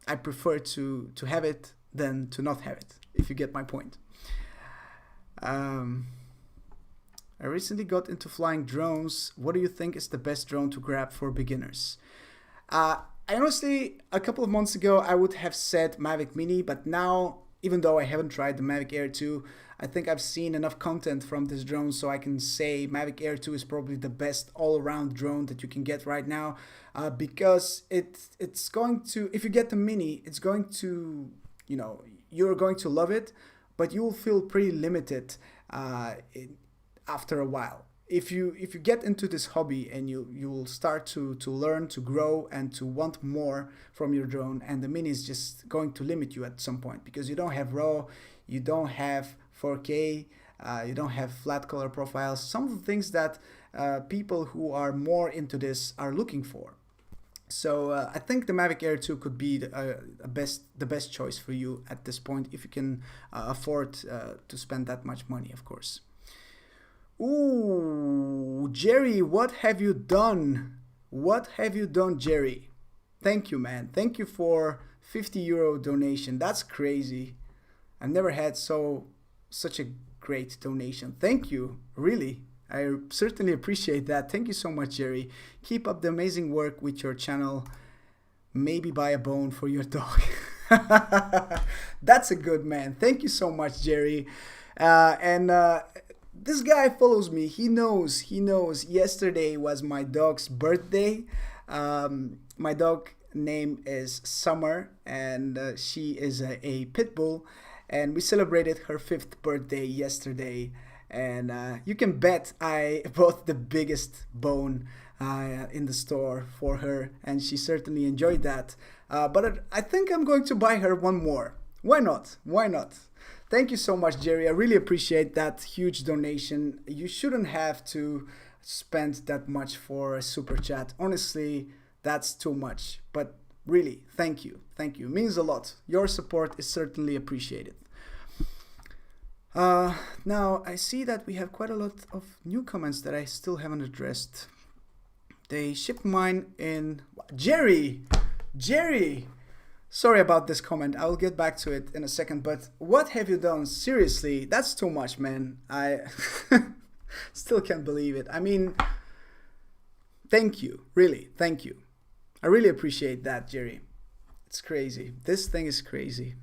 I prefer to have it than to not have it, if you get my point. I recently got into flying drones. What do you think is the best drone to grab for beginners? I honestly, a couple of months ago, I would have said Mavic Mini, but now, even though I haven't tried the Mavic Air 2, I think I've seen enough content from this drone so I can say Mavic Air 2 is probably the best all-around drone that you can get right now, because it's going to, if you get the Mini, it's going to, you know, you're going to love it, but you will feel pretty limited after a while. If you get into this hobby and you will start to learn, to grow, and to want more from your drone, and the Mini is just going to limit you at some point because you don't have RAW, you don't have 4K, you don't have flat color profiles, some of the things that people who are more into this are looking for. So I think the Mavic Air 2 could be the best choice for you at this point, if you can afford to spend that much money, of course. Ooh, Gerry, what have you done? What have you done, Gerry? Thank you, man. Thank you for €50 donation. That's crazy. I've never had such a great donation. Thank you, really. I certainly appreciate that. Thank you so much, Gerry. Keep up the amazing work with your channel. Maybe buy a bone for your dog. That's a good man. Thank you so much, Gerry. This guy follows me. He knows. Yesterday was my dog's birthday. My dog name is Summer, and she is a pit bull. And we celebrated her 5th birthday yesterday. And you can bet I bought the biggest bone in the store for her, and she certainly enjoyed that. But I think I'm going to buy her one more. Why not? Why not? Thank you so much, Gerry. I really appreciate that huge donation. You shouldn't have to spend that much for a super chat. Honestly, that's too much. But really, thank you. Thank you. It means a lot. Your support is certainly appreciated. Now, I see that we have quite a lot of new comments that I still haven't addressed. They shipped mine in... Gerry! Sorry about this comment. I will get back to it in a second, but what have you done? Seriously, that's too much, man. I still can't believe it. I mean, thank you. Really, thank you. I really appreciate that, Gerry. It's crazy. This thing is crazy.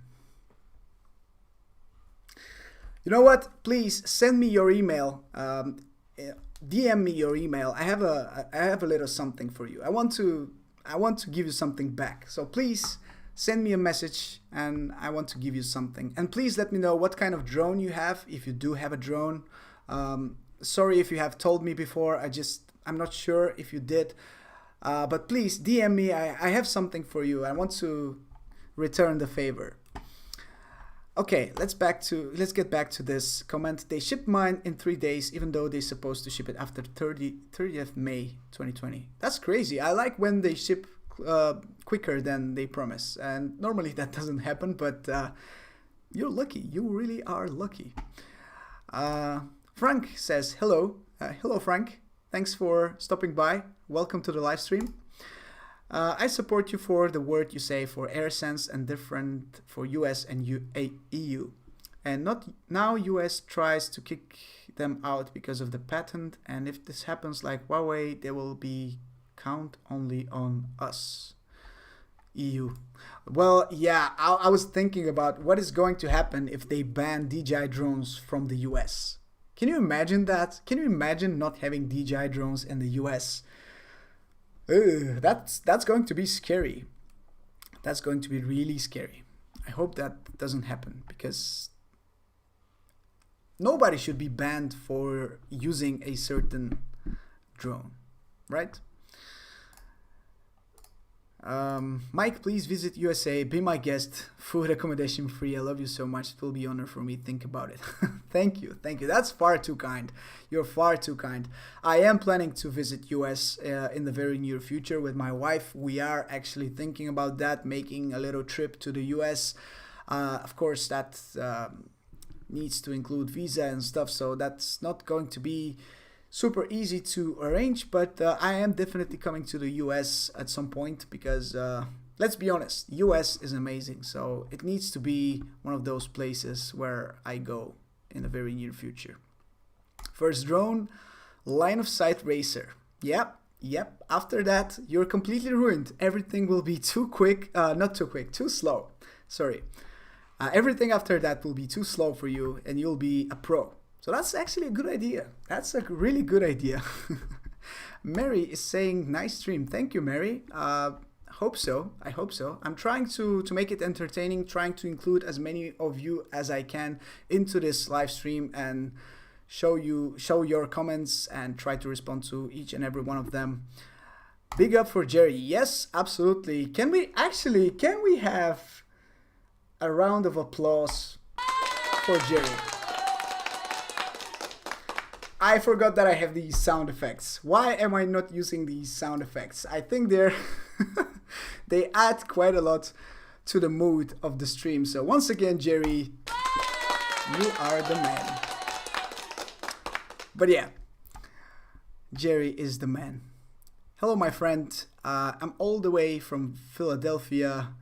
You know what? Please send me your email. DM me your email. I have a little something for you. I want to give you something back. So please send me a message, and I want to give you something. And please let me know what kind of drone you have, if you do have a drone. Sorry if you have told me before. I'm not sure if you did. But please DM me. I have something for you. I want to return the favor. Okay, let's get back to this comment. They shipped mine in 3 days, even though they're supposed to ship it after 30th May 2020. That's crazy. I like when they ship quicker than they promise, and normally that doesn't happen, but you're lucky. You really are lucky. Frank says hello. Hello, Frank. Thanks for stopping by. Welcome to the live stream. I support you for the word you say for AirSense and different for US and EU. And not now US tries to kick them out because of the patent, and if this happens like Huawei, they will be count only on us. EU. Well, yeah, I was thinking about what is going to happen if they ban DJI drones from the US. Can you imagine that? Can you imagine not having DJI drones in the US? That's going to be scary. That's going to be really scary. I hope that doesn't happen, because nobody should be banned for using a certain drone, right? Mike, please visit USA, be my guest, food accommodation free. I love you so much. It will be an honor for me. Think about it. Thank you. That's far too kind. You're far too kind. I am planning to visit US in the very near future with my wife. We are actually thinking about that, making a little trip to the US. Of course, that needs to include visa and stuff, so that's not going to be super easy to arrange, but I am definitely coming to the US at some point because let's be honest, US is amazing, so it needs to be one of those places where I go in the very near future. First drone, line of sight racer. Yep. After that, you're completely ruined. Everything will be too quick, not too quick, too slow. Sorry. Everything after that will be too slow for you and you'll be a pro. So that's actually a good idea. That's a really good idea. Mary is saying, nice stream. Thank you, Mary. Hope so. I hope so. I'm trying to make it entertaining, trying to include as many of you as I can into this live stream and show your comments and try to respond to each and every one of them. Big up for Gerry. Yes, absolutely. Can we have a round of applause for Gerry? I forgot that I have these sound effects. Why am I not using these sound effects? I think they add quite a lot to the mood of the stream. So once again, Gerry, you are the man. But yeah, Gerry is the man. Hello, my friend. I'm all the way from Philadelphia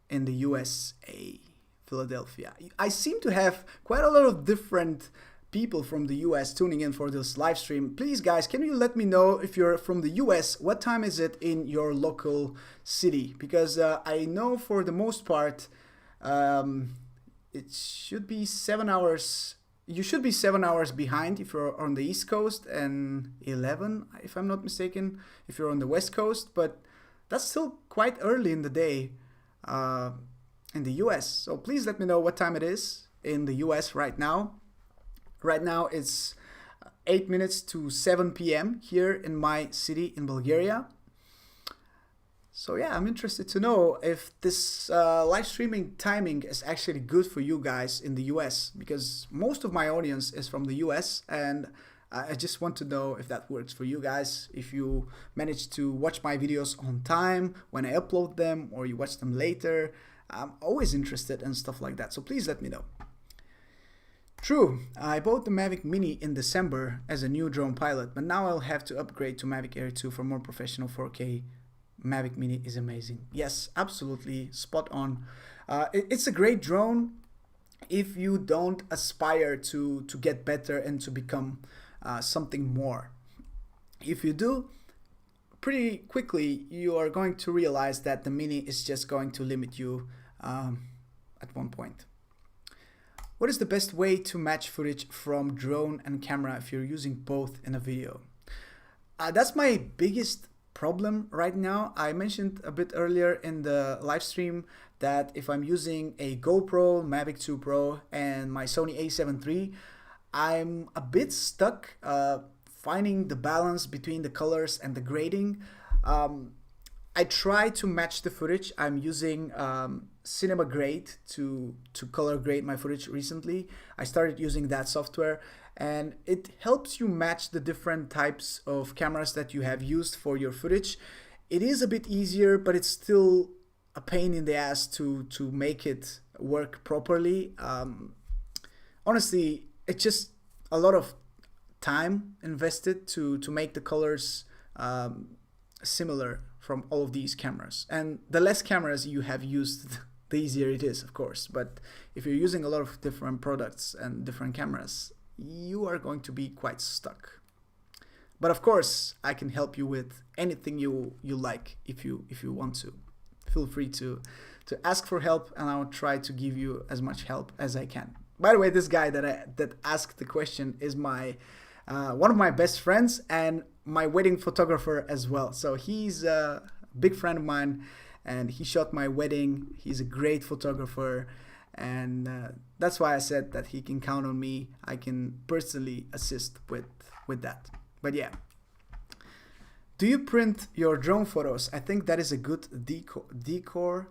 in the USA. Philadelphia. I seem to have quite a lot of different people from the US tuning in for this live stream. Please, guys, can you let me know if you're from the US? What time is it in your local city? Because I know for the most part, it should be 7 hours. You should be 7 hours behind if you're on the East Coast and 11, if I'm not mistaken, if you're on the West Coast. But that's still quite early in the day in the US. So please let me know what time it is in the US right now. Right now it's 8 minutes to 7 p.m. here in my city in Bulgaria. So yeah, I'm interested to know if this live streaming timing is actually good for you guys in the US, because most of my audience is from the US, and I just want to know if that works for you guys, if you manage to watch my videos on time when I upload them, or you watch them later. I'm always interested in stuff like that, so please let me know. True, I bought the Mavic Mini in December as a new drone pilot, but now I'll have to upgrade to Mavic Air 2 for more professional 4K. Mavic Mini is amazing. Yes, absolutely, spot on. It's a great drone if you don't aspire to get better and to become something more. If you do, pretty quickly you are going to realize that the Mini is just going to limit you at one point. What is the best way to match footage from drone and camera if you're using both in a video? That's my biggest problem right now. I mentioned a bit earlier in the live stream that if I'm using a GoPro, Mavic 2 Pro and my Sony a7 III, I'm a bit stuck finding the balance between the colors and the grading. I try to match the footage. I'm using Cinema Grade to color grade my footage recently. I started using that software, and it helps you match the different types of cameras that you have used for your footage. It is a bit easier, but it's still a pain in the ass to make it work properly. Honestly, it's just a lot of time invested to make the colors similar from all of these cameras. And the less cameras you have used, the easier it is, of course. But if you're using a lot of different products and different cameras, you are going to be quite stuck. But of course, I can help you with anything you like if you want to. Feel free to ask for help, and I'll try to give you as much help as I can. By the way, this guy that asked the question is my one of my best friends and my wedding photographer as well. So he's a big friend of mine, and he shot my wedding. He's a great photographer, and that's why I said that he can count on me. I can personally assist with that. But yeah, do you print your drone photos? I think that is a good decor.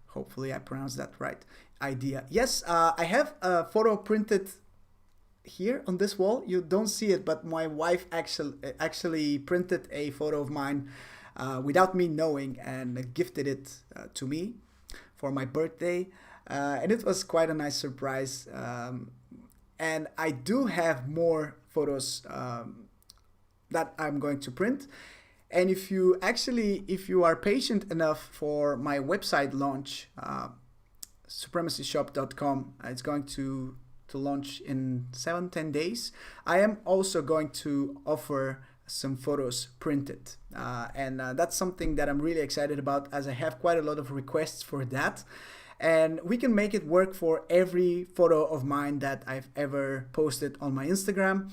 Hopefully I pronounced that right. Idea. Yes, I have a photo printed here on this wall. You don't see it, but my wife actually printed a photo of mine without me knowing and gifted it to me for my birthday. And it was quite a nice surprise. And I do have more photos that I'm going to print. And if you are patient enough for my website launch, supremacyshop.com, it's going to launch in 7-10 days. I am also going to offer some photos printed, and that's something that I'm really excited about, as I have quite a lot of requests for that. And we can make it work for every photo of mine that I've ever posted on my Instagram.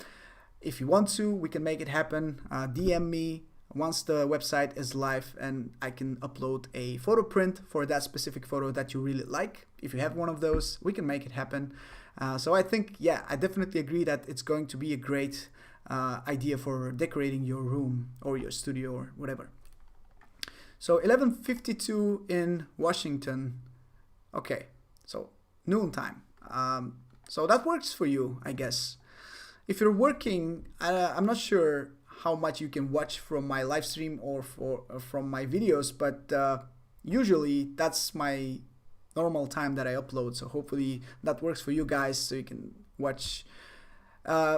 If you want to, we can make it happen. DM me once the website is live, and I can upload a photo print for that specific photo that you really like. If you have one of those, we can make it happen. So I think, yeah, I definitely agree that it's going to be a great idea for decorating your room or your studio or whatever. So 11:52 in Washington. Okay, so noon time. So that works for you, I guess. If you're working, I'm not sure how much you can watch from my live stream or from my videos, but usually that's my normal time that I upload. So hopefully that works for you guys, so you can watch.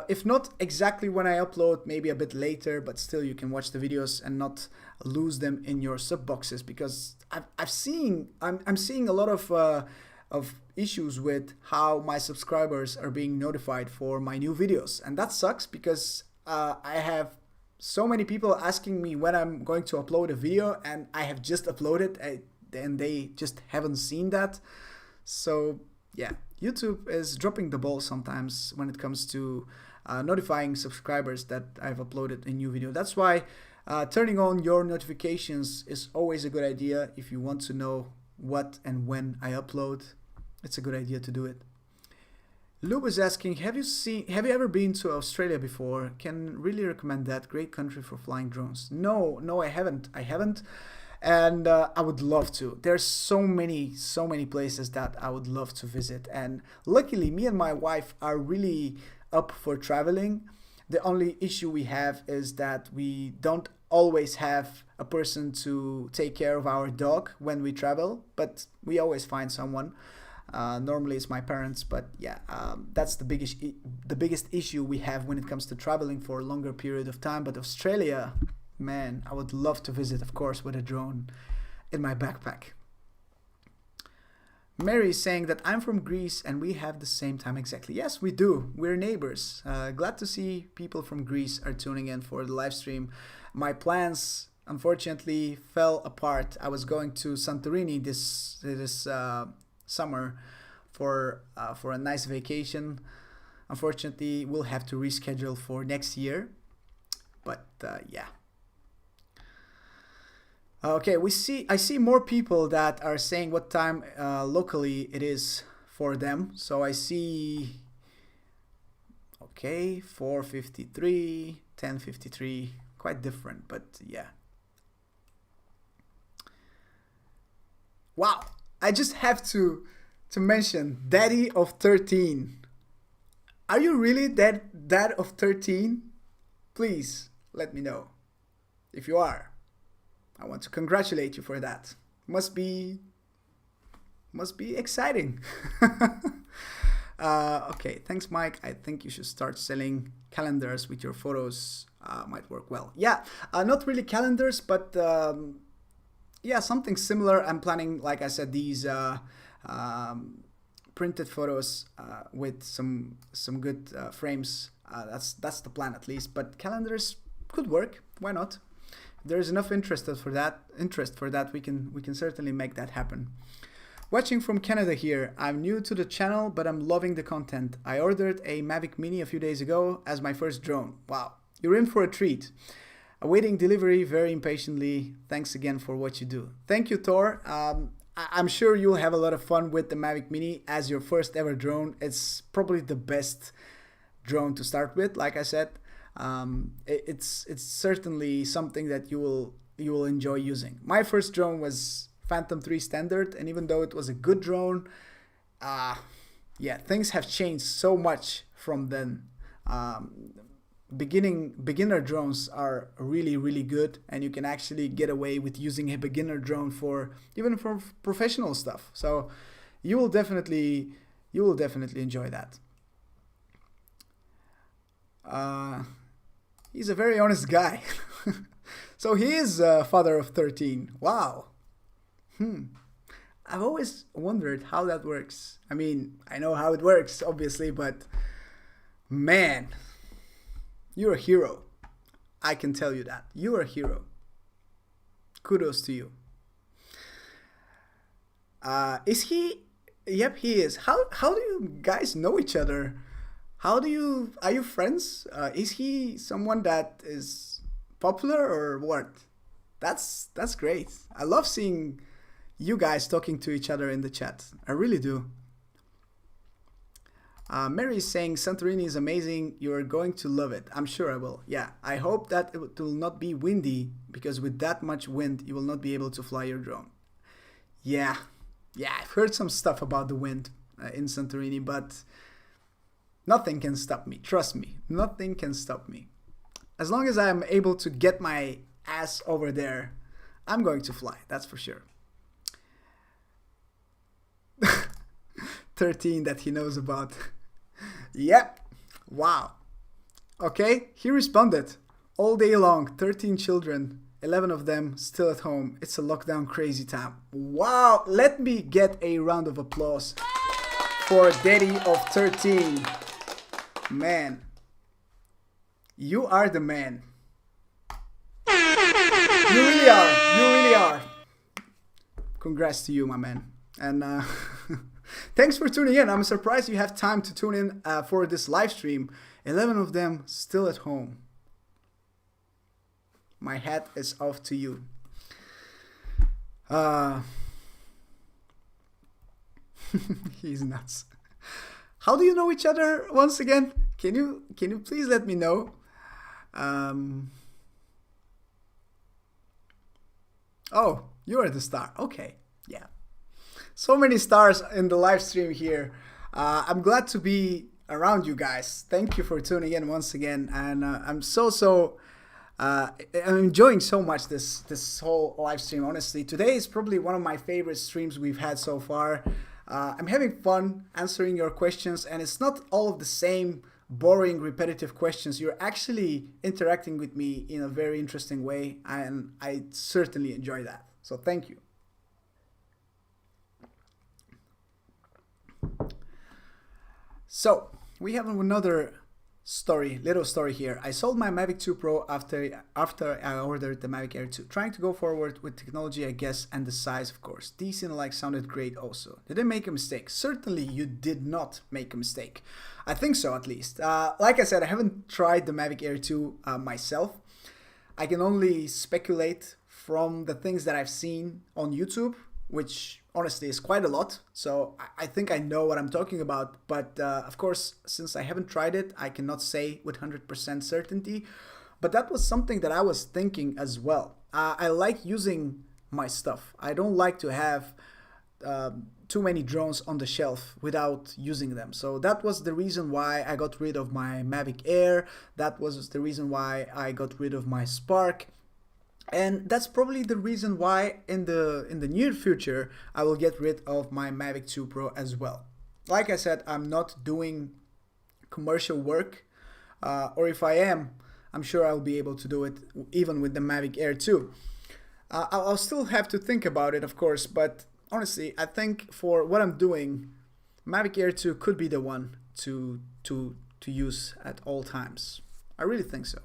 If not exactly when I upload, maybe a bit later, but still you can watch the videos and not lose them in your sub boxes, because I'm seeing a lot of issues with how my subscribers are being notified for my new videos, and that sucks, because I have so many people asking me when I'm going to upload a video, and I have just uploaded and they just haven't seen that. So yeah, YouTube is dropping the ball sometimes when it comes to notifying subscribers that I've uploaded a new video. That's why turning on your notifications is always a good idea. If you want to know what and when I upload, it's a good idea to do it. Lubow is asking, have you ever been to Australia before? Can really recommend that. Great country for flying drones. No, I haven't. And I would love to. There's so many places that I would love to visit. And luckily, me and my wife are really up for traveling. The only issue we have is that we don't always have a person to take care of our dog when we travel, but we always find someone. Normally it's my parents, but yeah, that's the biggest issue we have when it comes to traveling for a longer period of time. But Australia, man, I would love to visit, of course, with a drone in my backpack. Mary is saying that I'm from Greece and we have the same time exactly. Yes, we do. We're neighbors. Glad to see people from Greece are tuning in for the live stream. My plans, unfortunately, fell apart. I was going to Santorini this summer for a nice vacation. Unfortunately, we'll have to reschedule for next year. But yeah. Okay, I see more people that are saying what time locally it is for them. So I see, okay, 4:53, 10:53, quite different, but yeah. Wow, I just have to mention Daddy of 13. Are you really dad of 13? Please let me know if you are. I want to congratulate you for that. Must be exciting. Okay, thanks, Mike. I think you should start selling calendars with your photos. Might work well. Yeah, not really calendars, but yeah, something similar. I'm planning, like I said, these printed photos with some good frames. That's the plan, at least. But calendars could work. Why not? There's enough interest for that. We can certainly make that happen. Watching from Canada here. I'm new to the channel, but I'm loving the content. I ordered a Mavic Mini a few days ago as my first drone. Wow, you're in for a treat. Awaiting delivery very impatiently. Thanks again for what you do. Thank you, Thor. I'm sure you'll have a lot of fun with the Mavic Mini as your first ever drone. It's probably the best drone to start with, like I said. It's certainly something that you will enjoy using. My first drone was Phantom 3 Standard, and even though it was a good drone, yeah, things have changed so much from then. Beginner drones are really good, and you can actually get away with using a beginner drone for even for professional stuff. So you will definitely enjoy that. He's a very honest guy. So he is a father of 13. Wow. I've always wondered how that works. I mean, I know how it works, obviously, but man, you're a hero. I can tell you that. You're a hero. Kudos to you. Is he? Yep, he is. How do you guys know each other? Are you friends? Is he someone that is popular or what? That's great. I love seeing you guys talking to each other in the chat. I really do. Mary is saying Santorini is amazing. You're going to love it. I'm sure I will. Yeah, I hope that it will not be windy, because with that much wind, you will not be able to fly your drone. Yeah, I've heard some stuff about the wind in Santorini, but nothing can stop me. Trust me, nothing can stop me. As long as I'm able to get my ass over there, I'm going to fly. That's for sure. 13 that he knows about. Yep. Wow. Okay, he responded. All day long, 13 children, 11 of them still at home. It's a lockdown crazy time. Wow, let me get a round of applause for Daddy of 13. Man, you are the man. You really are. You really are. Congrats to you, my man. And thanks for tuning in. I'm surprised you have time to tune in for this live stream. 11 of them still at home. My hat is off to you. He's nuts. How do you know each other once again? Can you please let me know? Oh, you are the star. Okay, yeah. So many stars in the live stream here. I'm glad to be around you guys. Thank you for tuning in once again, and I'm I'm enjoying so much this whole live stream. Honestly, today is probably one of my favorite streams we've had so far. I'm having fun answering your questions, and it's not all of the same boring, repetitive questions. You're actually interacting with me in a very interesting way, and I certainly enjoy that. So thank you. So we have another little story here. I sold my Mavic 2 Pro after I ordered the Mavic Air 2. Trying to go forward with technology, I guess, and the size, of course. DC and like sounded great also. Did I make a mistake? Certainly you did not make a mistake. I think so, at least. Like I said, I haven't tried the Mavic Air 2 myself. I can only speculate from the things that I've seen on YouTube, which honestly is quite a lot. So I think I know what I'm talking about. But of course, since I haven't tried it, I cannot say with 100% certainty. But that was something that I was thinking as well. I like using my stuff. I don't like to have too many drones on the shelf without using them. So that was the reason why I got rid of my Mavic Air. That was the reason why I got rid of my Spark. And that's probably the reason why in the near future I will get rid of my Mavic 2 Pro as well. Like I said, I'm not doing commercial work, or if I am, I'm sure I'll be able to do it even with the Mavic Air 2. I'll still have to think about it, of course, but honestly, I think for what I'm doing, Mavic Air 2 could be the one to use at all times. I really think so.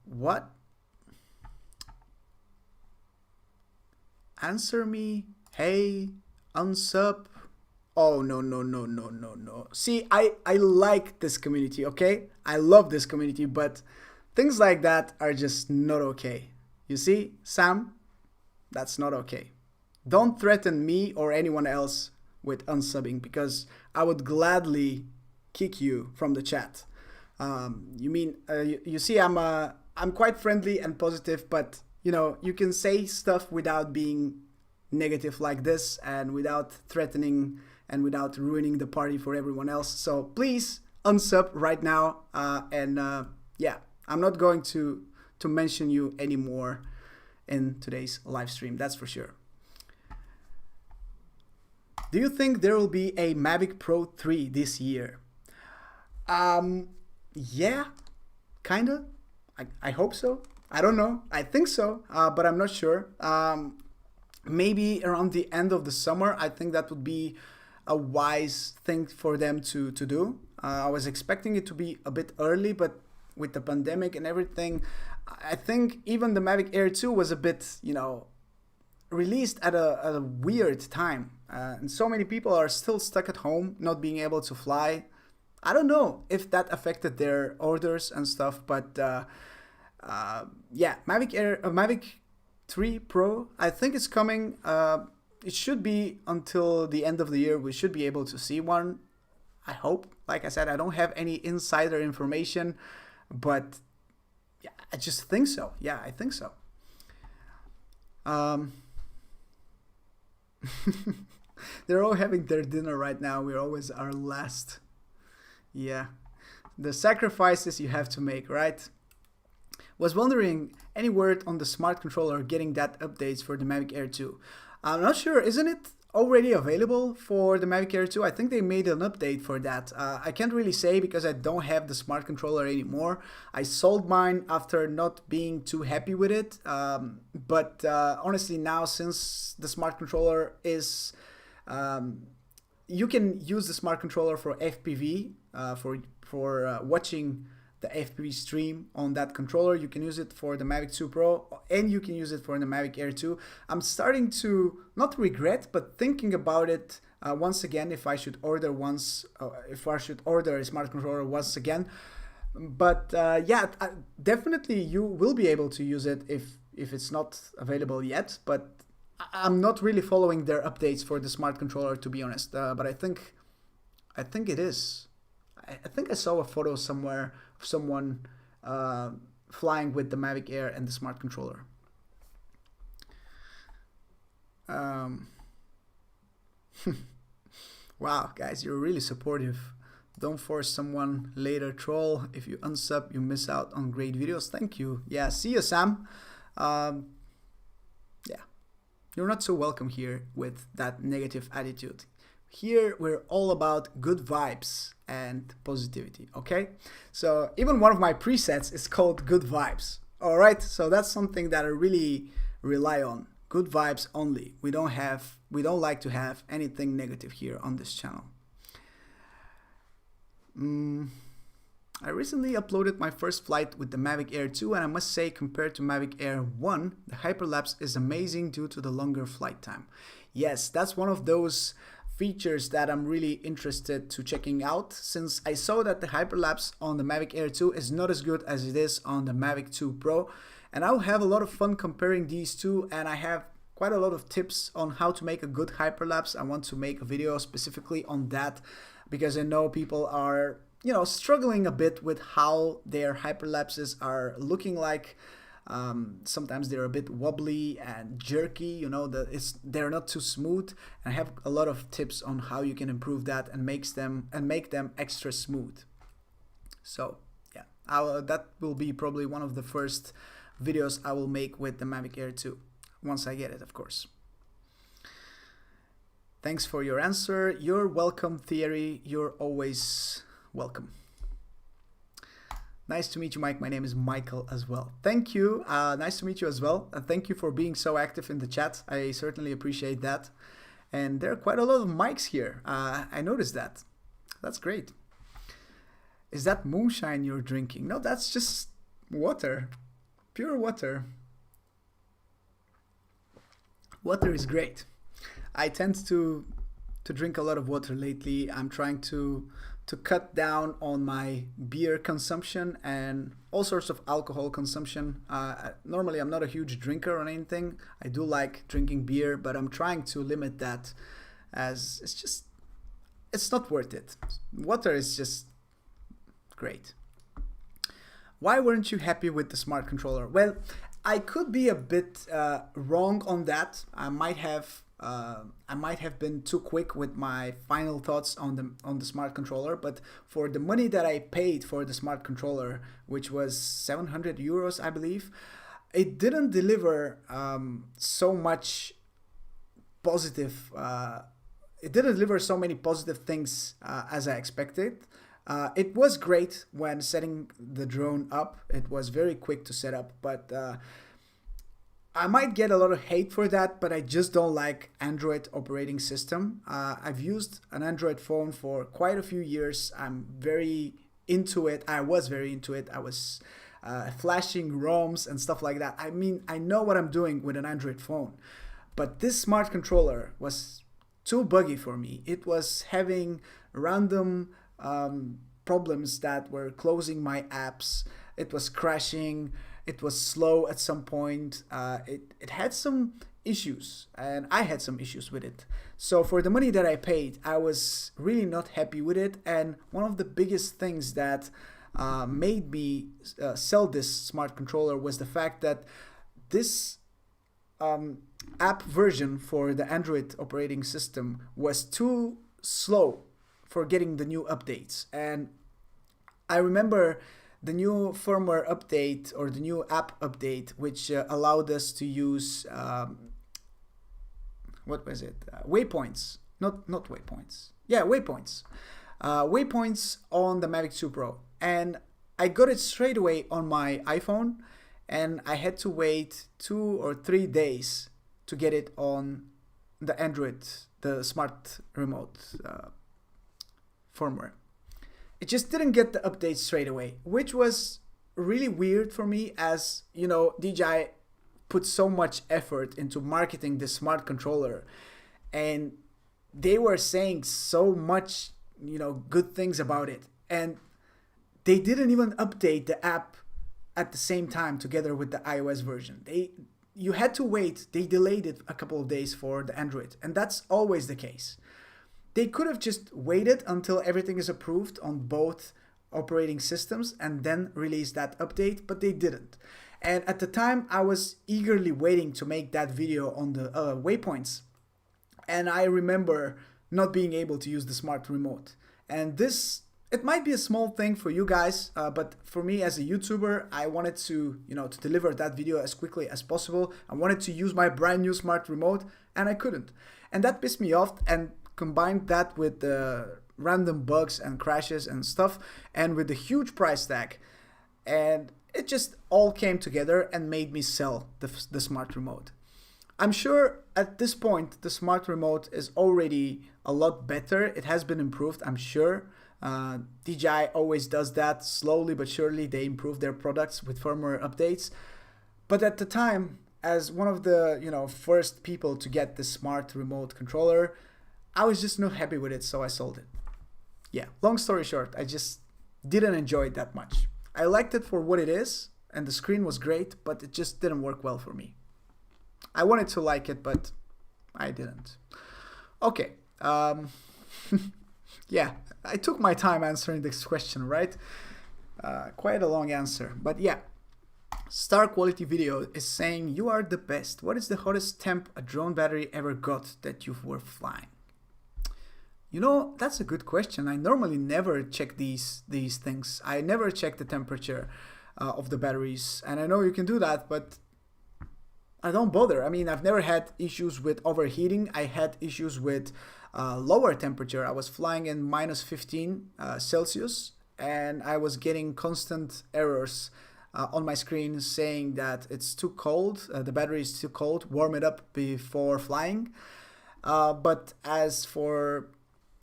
What? Answer me. Hey, unsub. Oh, no. See, I like this community, okay? I love this community, but things like that are just not okay. You see, Sam, that's not okay. Don't threaten me or anyone else with unsubbing, because I would gladly kick you from the chat. You see, I'm quite friendly and positive, but you know, you can say stuff without being negative like this, and without threatening and without ruining the party for everyone else. So please unsub right now, yeah, I'm not going to mention you anymore in today's live stream, that's for sure. Do you think there will be a Mavic Pro 3 this year? Yeah, kinda. I hope so. I don't know. I think so, but I'm not sure. Maybe around the end of the summer. I think that would be a wise thing for them to do. I was expecting it to be a bit early, but with the pandemic and everything, I think even the Mavic Air 2 was a bit, released at a weird time. And so many people are still stuck at home, not being able to fly. I don't know if that affected their orders and stuff, but yeah, Mavic 3 Pro, I think it's coming. It should be until the end of the year. We should be able to see one. I hope. Like I said, I don't have any insider information, but yeah, I just think so. Yeah, I think so. They're all having their dinner right now. We're always our last. Yeah, the sacrifices you have to make, right? Was wondering, any word on the smart controller getting that updates for the Mavic Air 2? I'm not sure. Isn't it already available for the Mavic Air 2? I think they made an update for that. I can't really say because I don't have the smart controller anymore. I sold mine after not being too happy with it. But honestly now, since the smart controller is... you can use the smart controller for FPV, for watching the FPV stream on that controller. You can use it for the Mavic 2 Pro, and you can use it for the Mavic Air 2. I'm starting to not regret, but thinking about it once again, if I should order a smart controller once again. But yeah, definitely you will be able to use it if it's not available yet. But I'm not really following their updates for the smart controller, to be honest. But I think it is. I think I saw a photo somewhere of someone flying with the Mavic Air and the smart controller. Wow, guys, you're really supportive. Don't force someone later troll. If you unsub, you miss out on great videos. Thank you. Yeah, see you, Sam. Yeah, you're not so welcome here with that negative attitude. Here, we're all about good vibes and positivity, okay? So even one of my presets is called good vibes, all right? So that's something that I really rely on. Good vibes only. We don't like to have anything negative here on this channel. I recently uploaded my first flight with the Mavic Air 2, and I must say, compared to Mavic Air 1, the hyperlapse is amazing due to the longer flight time. Yes, that's one of those features that I'm really interested to checking out, since I saw that the hyperlapse on the Mavic Air 2 is not as good as it is on the Mavic 2 Pro, and I'll have a lot of fun comparing these two, and I have quite a lot of tips on how to make a good hyperlapse. I want to make a video specifically on that because I know people are, struggling a bit with how their hyperlapses are looking like. Sometimes they're a bit wobbly and jerky, they're not too smooth. And I have a lot of tips on how you can improve that and make them extra smooth. So yeah, that will be probably one of the first videos I will make with the Mavic Air 2, once I get it, of course. Thanks for your answer. You're welcome, Thierry. You're always welcome. Nice to meet you, Mike. My name is Michael as well. Thank you. Nice to meet you as well. And thank you for being so active in the chat. I certainly appreciate that. And there are quite a lot of mics here. I noticed that. That's great. Is that moonshine you're drinking? No, that's just water. Pure water. Water is great. I tend to drink a lot of water lately. I'm trying to cut down on my beer consumption and all sorts of alcohol consumption. Normally, I'm not a huge drinker or anything. I do like drinking beer, but I'm trying to limit that, as it's not worth it. Water is just great. Why weren't you happy with the smart controller? Well, I could be a bit wrong on that. I might have been too quick with my final thoughts on the smart controller, but for the money that I paid for the smart controller, which was 700 euros, I believe, it didn't deliver so much positive it didn't deliver so many positive things as I expected. It was great when setting the drone up. It was very quick to set up, but I might get a lot of hate for that, but I just don't like Android operating system. I've used an Android phone for quite a few years. I'm very into it. I was very into it. I was flashing ROMs and stuff like that. I mean, I know what I'm doing with an Android phone, but this smart controller was too buggy for me. It was having random problems that were closing my apps. It was crashing. It was slow at some point. It had some issues, and I had some issues with it. So for the money that I paid, I was really not happy with it. And one of the biggest things that made me sell this smart controller was the fact that this app version for the Android operating system was too slow for getting the new updates. And I remember the new firmware update or the new app update, which allowed us to use what was it? Waypoints, not waypoints. Yeah, waypoints. Waypoints on the Mavic 2 Pro, and I got it straight away on my iPhone, and I had to wait 2 or 3 days to get it on the Android, the smart remote firmware. It just didn't get the update straight away, which was really weird for me, as you know, DJI put so much effort into marketing this smart controller, and they were saying so much, you know, good things about it, and they didn't even update the app at the same time together with the iOS version. You had to wait. They delayed it a couple of days for the Android, and that's always the case. They could have just waited until everything is approved on both operating systems and then release that update, but they didn't. And at the time, I was eagerly waiting to make that video on the waypoints. And I remember not being able to use the smart remote. And this, it might be a small thing for you guys, but for me as a YouTuber, I wanted to, you know, to deliver that video as quickly as possible. I wanted to use my brand new smart remote, and I couldn't. And that pissed me off, and combined that with the random bugs and crashes and stuff, and with the huge price tag, and it just all came together and made me sell the smart remote. I'm sure at this point the smart remote is already a lot better. It has been improved, I'm sure. DJI always does that. Slowly but surely they improve their products with firmware updates. But at the time, as one of the, you know, first people to get the smart remote controller, I was just not happy with it, so I sold it. Yeah, long story short, I just didn't enjoy it that much. I liked it for what it is, and the screen was great, but it just didn't work well for me. I wanted to like it, but I didn't. Okay, yeah, I took my time answering this question, right? Quite a long answer, but yeah. Star Quality Video is saying, you are the best. What is the hottest temp a drone battery ever got that you were flying? You know, that's a good question. I normally never check these things. I never check the temperature of the batteries, and I know you can do that, but I don't bother. I mean, I've never had issues with overheating. I had issues with lower temperature. I was flying in minus 15 Celsius, and I was getting constant errors on my screen saying that it's too cold, the battery is too cold, warm it up before flying. But as for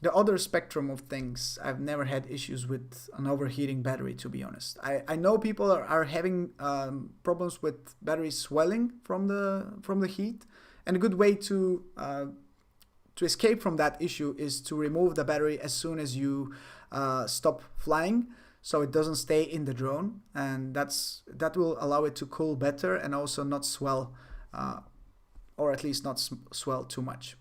the other spectrum of things, I've never had issues with an overheating battery, to be honest. I know people are having problems with batteries swelling from the heat, and a good way to escape from that issue is to remove the battery as soon as you stop flying, so it doesn't stay in the drone, and that will allow it to cool better and also not swell, or at least not swell too much.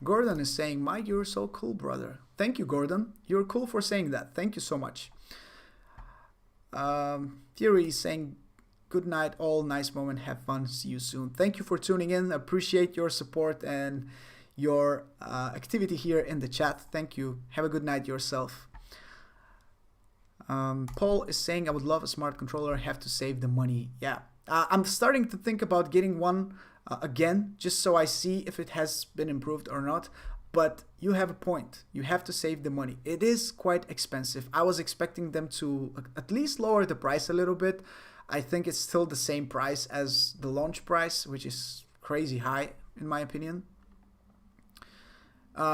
Gordon is saying, Mike, you're so cool, brother. Thank you, Gordon. You're cool for saying that. Thank you so much. Gerry is saying, good night, all. Nice moment. Have fun. See you soon. Thank you for tuning in. Appreciate your support and your activity here in the chat. Thank you. Have a good night yourself. Paul is saying, I would love a smart controller. Have to save the money. Yeah. I'm starting to think about getting one again, just so I see if it has been improved or not. But you have a point. You have to save the money. It is quite expensive. I was expecting them to at least lower the price a little bit. I think it's still the same price as the launch price, which is crazy high in my opinion.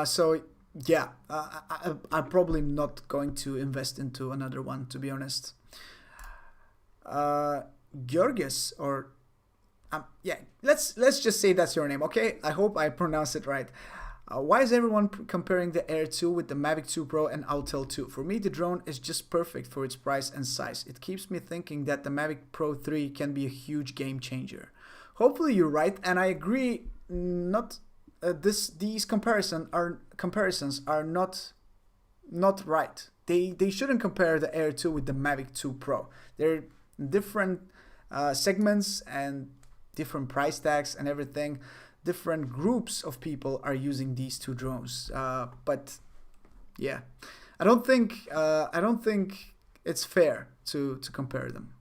So yeah, I'm probably not going to invest into another one, to be honest. Georgis, or yeah, let's just say that's your name, okay? I hope I pronounced it right. Why is everyone comparing the Air 2 with the Mavic 2 Pro and Autel 2? For me, the drone is just perfect for its price and size. It keeps me thinking that the Mavic Pro 3 can be a huge game changer. Hopefully you're right, and I agree. Not these comparisons are not right. They shouldn't compare the Air 2 with the Mavic 2 Pro. They're different segments and different price tags and everything. Different groups of people are using these two drones, but yeah, I don't think it's fair to compare them.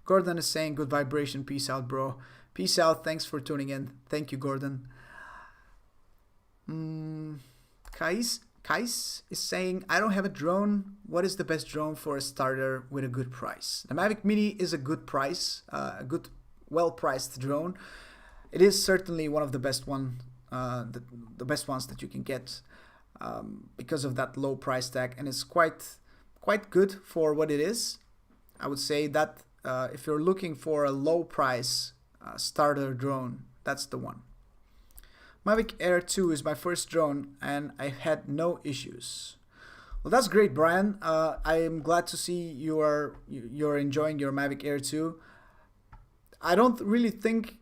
Gordon is saying good vibration, peace out, bro. Peace out. Thanks for tuning in. Thank you, Gordon. Kais is saying, I don't have a drone. What is the best drone for a starter with a good price? The Mavic Mini is a good price, a good, well-priced drone. It is certainly one of the best the best ones that you can get because of that low price tag, and it's quite good for what it is. I would say that if you're looking for a low price starter drone, that's the one. Mavic Air 2 is my first drone and I had no issues. Well, that's great, Brian. I am glad to see you're enjoying your Mavic Air 2. I don't really think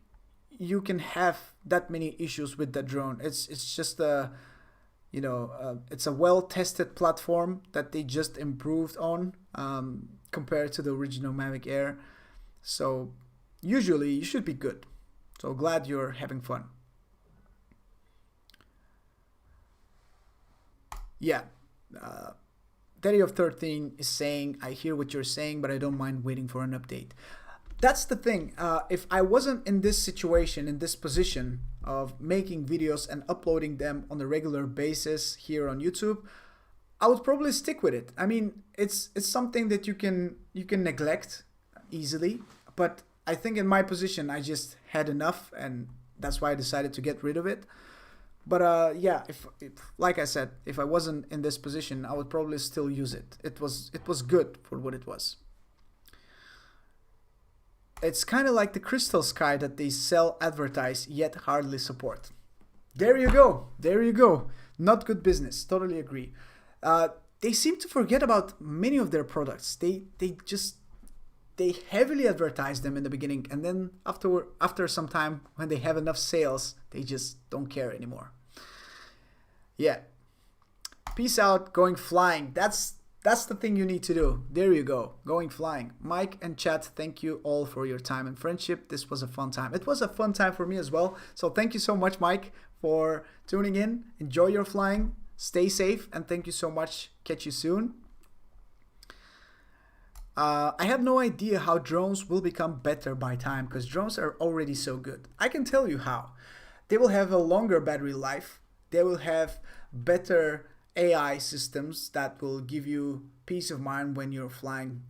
you can have that many issues with that drone. It's just it's a well-tested platform that they just improved on compared to the original Mavic Air. So usually you should be good. So glad you're having fun. Yeah. Daddy of 13 is saying, I hear what you're saying, but I don't mind waiting for an update. That's the thing. If I wasn't in this situation, in this position of making videos and uploading them on a regular basis here on YouTube, I would probably stick with it. I mean, it's something that you can neglect easily, but I think in my position I just had enough, and that's why I decided to get rid of it. But yeah, if like I said, if I wasn't in this position, I would probably still use it. It was good for what it was. It's kind of like the Crystal Sky that they sell, advertise, yet hardly support. There you go. There you go. Not good business. Totally agree. They seem to forget about many of their products. They heavily advertise them in the beginning, and then after some time, when they have enough sales, they just don't care anymore. Yeah. Peace out. Going flying. That's the thing you need to do. There you go. Going flying. Mike and chat, thank you all for your time and friendship. This was a fun time. It was a fun time for me as well. So thank you so much, Mike, for tuning in. Enjoy your flying. Stay safe. And thank you so much. Catch you soon. I have no idea how drones will become better by time, because drones are already so good. I can tell you how. They will have a longer battery life. They will have better AI systems that will give you peace of mind when you're flying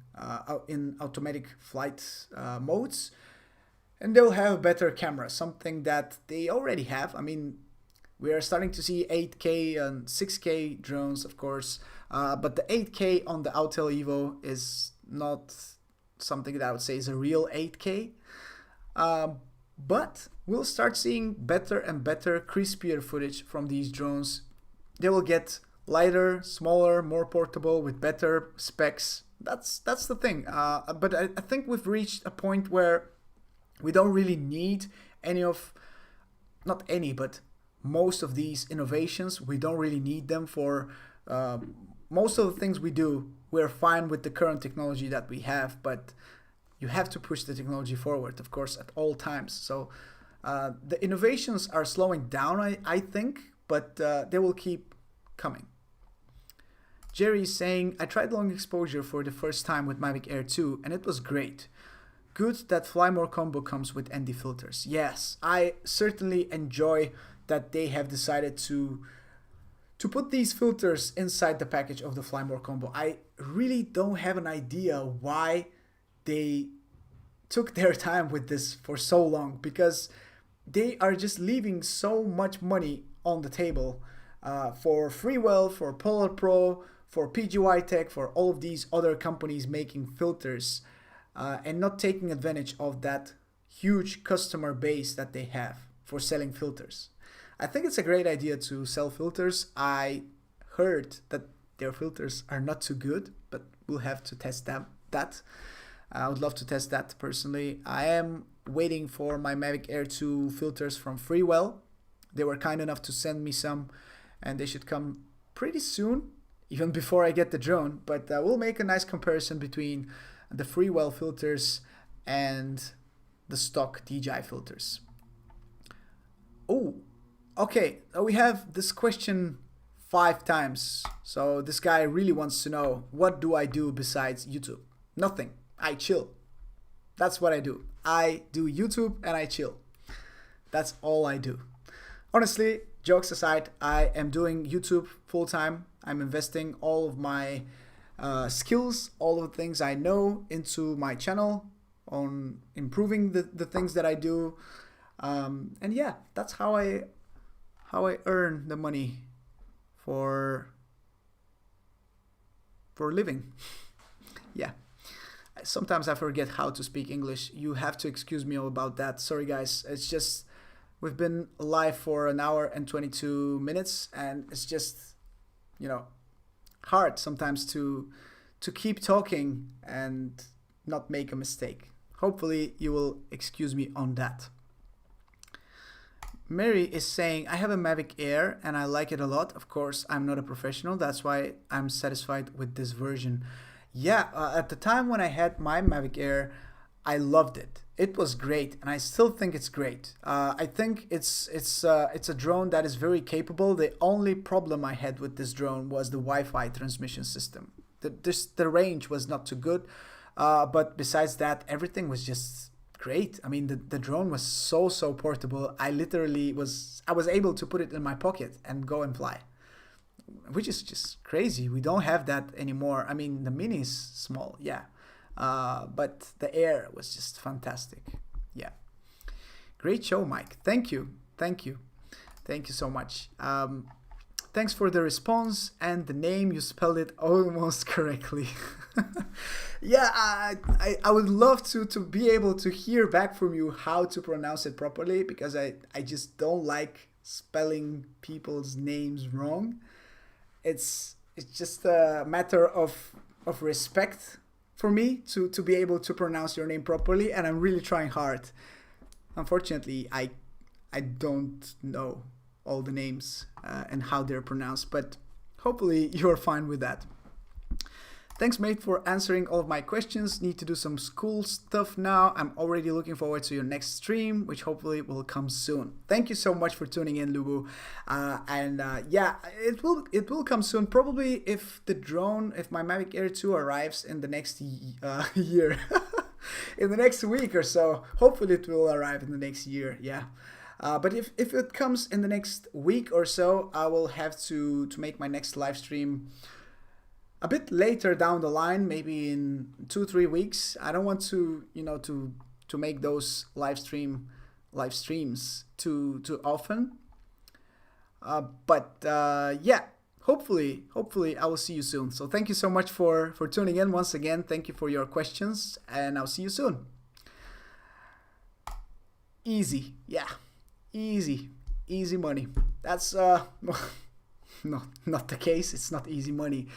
in automatic flight modes. And they'll have a better camera, something that they already have. I mean, we are starting to see 8K and 6K drones, of course, but the 8K on the Autel Evo is not something that I would say is a real 8K. But we'll start seeing better and better, crispier footage from these drones. They will get lighter, smaller, more portable with better specs. That's the thing. But I think we've reached a point where we don't really need not any, but most of these innovations. We don't really need them for most of the things we do. We're fine with the current technology that we have, but you have to push the technology forward, of course, at all times. So the innovations are slowing down, I think, but they will keep coming. Gerry is saying, I tried long exposure for the first time with Mavic Air 2 and it was great. good that Fly More combo comes with ND filters. Yes, I certainly enjoy that they have decided to put these filters inside the package of the Fly More combo. I really don't have an idea why they took their time with this for so long, because they are just leaving so much money on the table for Freewell, for Polar Pro, for PGY Tech, for all of these other companies making filters, and not taking advantage of that huge customer base that they have for selling filters. I think it's a great idea to sell filters. I heard that their filters are not too good, but we'll have to test that. I would love to test that personally. I am waiting for my Mavic Air 2 filters from Freewell. They were kind enough to send me some, and they should come pretty soon, even before I get the drone. But we'll make a nice comparison between the Freewell filters and the stock DJI filters. Oh, okay. We have this question 5 times. So this guy really wants to know, what do I do besides YouTube? Nothing. I chill. That's what I do. I do YouTube and I chill. That's all I do. Honestly, jokes aside, I am doing YouTube full time. I'm investing all of my skills, all of the things I know into my channel on improving the things that I do. And yeah, that's how I earn the money for living. Yeah. Sometimes I forget how to speak English. You have to excuse me about that. Sorry guys. It's just, we've been live for 1 hour and 22 minutes, and it's just, you know, hard sometimes to keep talking and not make a mistake. Hopefully you will excuse me on that. Mary is saying, I have a Mavic Air and I like it a lot. Of course, I'm not a professional. That's why I'm satisfied with this version. Yeah, at the time when I had my Mavic Air, I loved it. It was great, and I still think it's great. I think it's a drone that is very capable. The only problem I had with this drone was the Wi-Fi transmission system. The range was not too good, but besides that, everything was just great. I mean, the drone was so portable. I was able to put it in my pocket and go and fly, which is just crazy. We don't have that anymore. I mean, the Mini is small, yeah, but the Air was just fantastic. Yeah, great show, Mike. Thank you so much. Thanks for the response and the name. You spelled it almost correctly. Yeah, I would love to be able to hear back from you how to pronounce it properly, because I just don't like spelling people's names wrong. It's just a matter of respect for me to be able to pronounce your name properly, and I'm really trying hard. Unfortunately, I don't know all the names and how they're pronounced, but hopefully you're fine with that. Thanks, mate, for answering all of my questions. Need to do some school stuff now. I'm already looking forward to your next stream, which hopefully will come soon. Thank you so much for tuning in, Lubow. Yeah, it will come soon. Probably if my Mavic Air 2 arrives in the next year, in the next week or so. Hopefully it will arrive in the next year. Yeah. But if it comes in the next week or so, I will have to make my next live stream a bit later down the line, maybe in 2-3 weeks. I don't want to make those live streams too often. But yeah, hopefully I will see you soon. So thank you so much for tuning in once again. Thank you for your questions, and I'll see you soon. Easy, yeah, easy money. That's no, not the case. It's not easy money.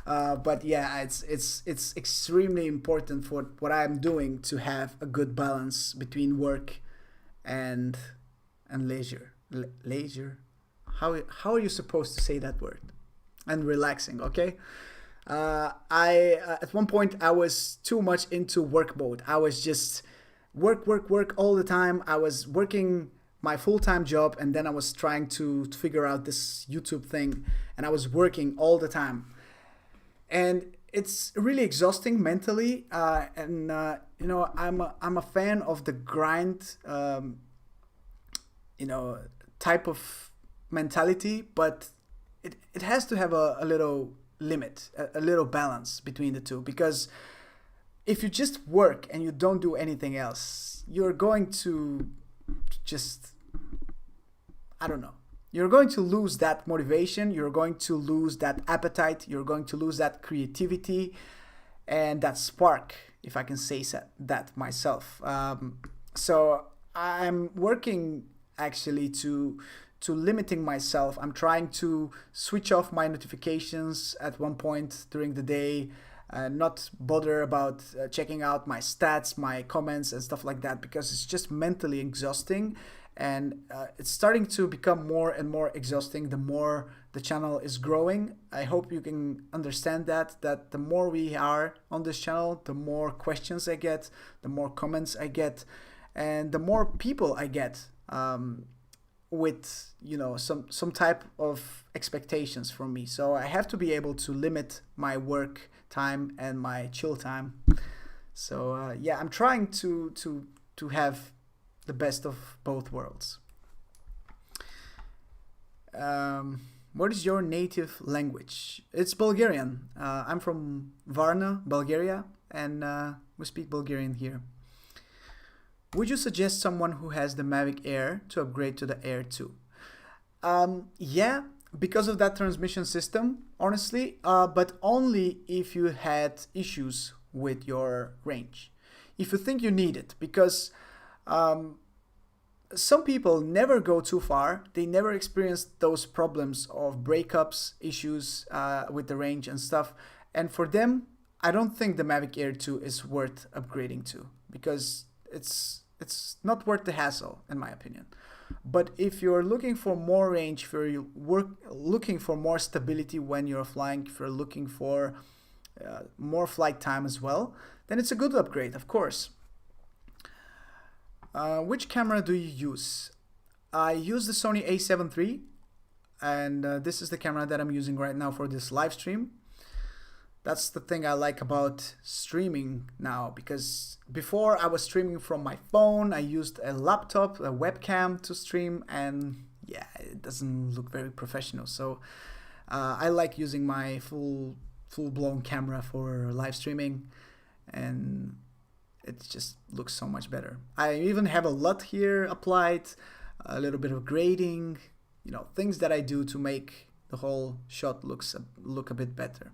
But yeah, it's extremely important for what I'm doing to have a good balance between work and leisure. Leisure? How are you supposed to say that word? And relaxing, okay? At one point I was too much into work mode. I was just work all the time. I was working my full-time job, and then I was trying to figure out this YouTube thing, and I was working all the time. And it's really exhausting mentally, and you know, I'm a fan of the grind, you know, type of mentality, but it has to have a little limit, a little balance between the two, because if you just work and you don't do anything else, you're going to just, I don't know, you're going to lose that motivation, you're going to lose that appetite, you're going to lose that creativity and that spark, if I can say that myself. So I'm working actually to limiting myself. I'm trying to switch off my notifications at one point during the day, not bother about checking out my stats, my comments and stuff like that, because it's just mentally exhausting. And it's starting to become more and more exhausting the more the channel is growing. I hope you can understand that the more we are on this channel, the more questions I get, the more comments I get, and the more people I get with, you know, some type of expectations from me. So I have to be able to limit my work time and my chill time. So yeah, I'm trying to have the best of both worlds. What is your native language? It's Bulgarian. I'm from Varna, Bulgaria, and we speak Bulgarian here. Would you suggest someone who has the Mavic Air to upgrade to the Air 2? Yeah, because of that transmission system, honestly, but only if you had issues with your range. If you think you need it, because some people never go too far. They never experience those problems of breakups, issues with the range and stuff. And for them, I don't think the Mavic Air 2 is worth upgrading to, because it's not worth the hassle, in my opinion. But if you're looking for more range, if you're looking for more stability when you're flying, if you're looking for more flight time as well, then it's a good upgrade, of course. Which camera do you use? I use the Sony a7 III, and this is the camera that I'm using right now for this live stream. That's the thing I like about streaming now, because before I was streaming from my phone. I used a laptop, a webcam to stream, and yeah, it doesn't look very professional. So I like using my full-blown camera for live streaming, and it just looks so much better. I even have a LUT here applied, a little bit of grading, you know, things that I do to make the whole shot look a bit better.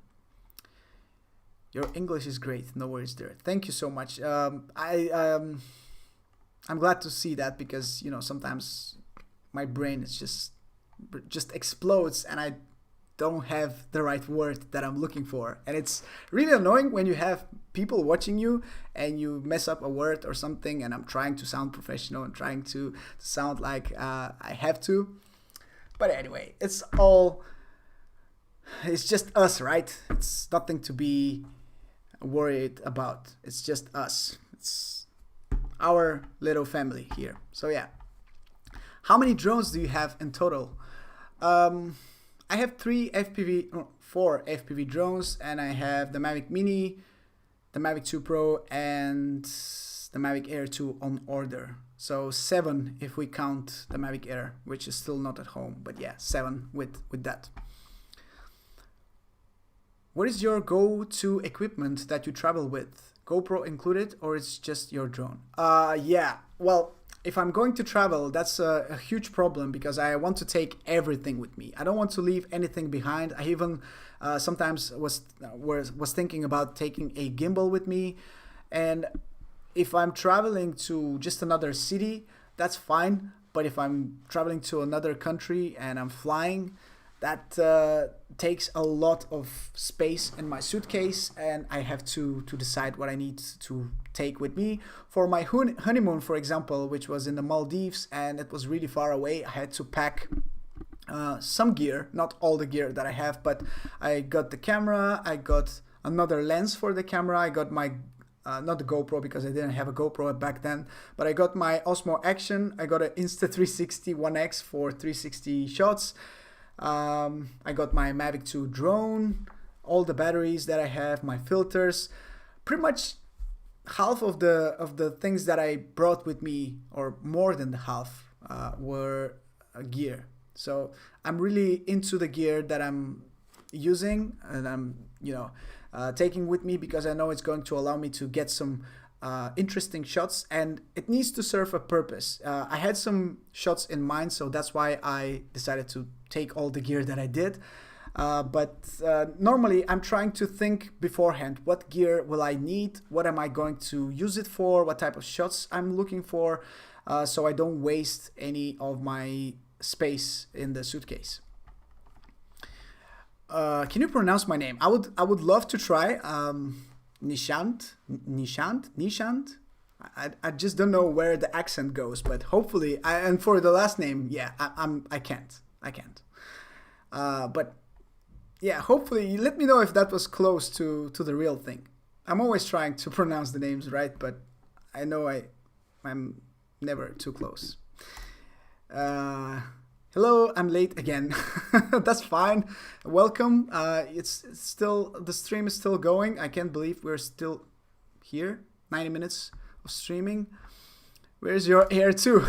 Your English is great, no worries there. Thank you so much. I'm glad to see that, because, you know, sometimes my brain is just explodes and I don't have the right word that I'm looking for. And it's really annoying when you have people watching you and you mess up a word or something, and I'm trying to sound professional and trying to sound like I have to. But anyway, it's just us, right? It's nothing to be worried about. It's just us. It's our little family here. So yeah. How many drones do you have in total? I have 4 FPV drones, and I have the Mavic Mini, the Mavic 2 Pro, and the Mavic Air 2 on order. So 7 if we count the Mavic Air, which is still not at home, but yeah, 7 with that. What is your go-to equipment that you travel with? GoPro included, or it's just your drone? Yeah, well, if I'm going to travel, that's a huge problem, because I want to take everything with me. I don't want to leave anything behind. I even sometimes was thinking about taking a gimbal with me. And if I'm traveling to just another city, that's fine. But if I'm traveling to another country and I'm flying, that takes a lot of space in my suitcase, and I have to decide what I need to take with me. For my honeymoon, for example, which was in the Maldives and it was really far away, I had to pack some gear, not all the gear that I have, but I got the camera, I got another lens for the camera, I got my not the GoPro, because I didn't have a GoPro back then, but I got my Osmo Action, I got an Insta360 1X for 360 shots. I got my Mavic 2 drone all the batteries that I have, my filters, pretty much half of the things that I brought with me, or more than the half, were gear. So I'm really into the gear that I'm using, and I'm taking with me, because I know it's going to allow me to get some interesting shots, and it needs to serve a purpose. I had some shots in mind, so that's why I decided to take all the gear that I did. But normally I'm trying to think beforehand, what gear will I need, what am I going to use it for, what type of shots I'm looking for, so I don't waste any of my space in the suitcase. Can you pronounce my name? I would love to try. Nishant. I just don't know where the accent goes, but hopefully, and for the last name, yeah, I can't. But yeah, hopefully, let me know if that was close to the real thing. I'm always trying to pronounce the names right, but I know I'm never too close. Hello, I'm late again. That's fine. Welcome. It's still, the stream is still going. I can't believe we're still here. 90 minutes of streaming. Where's your Air 2?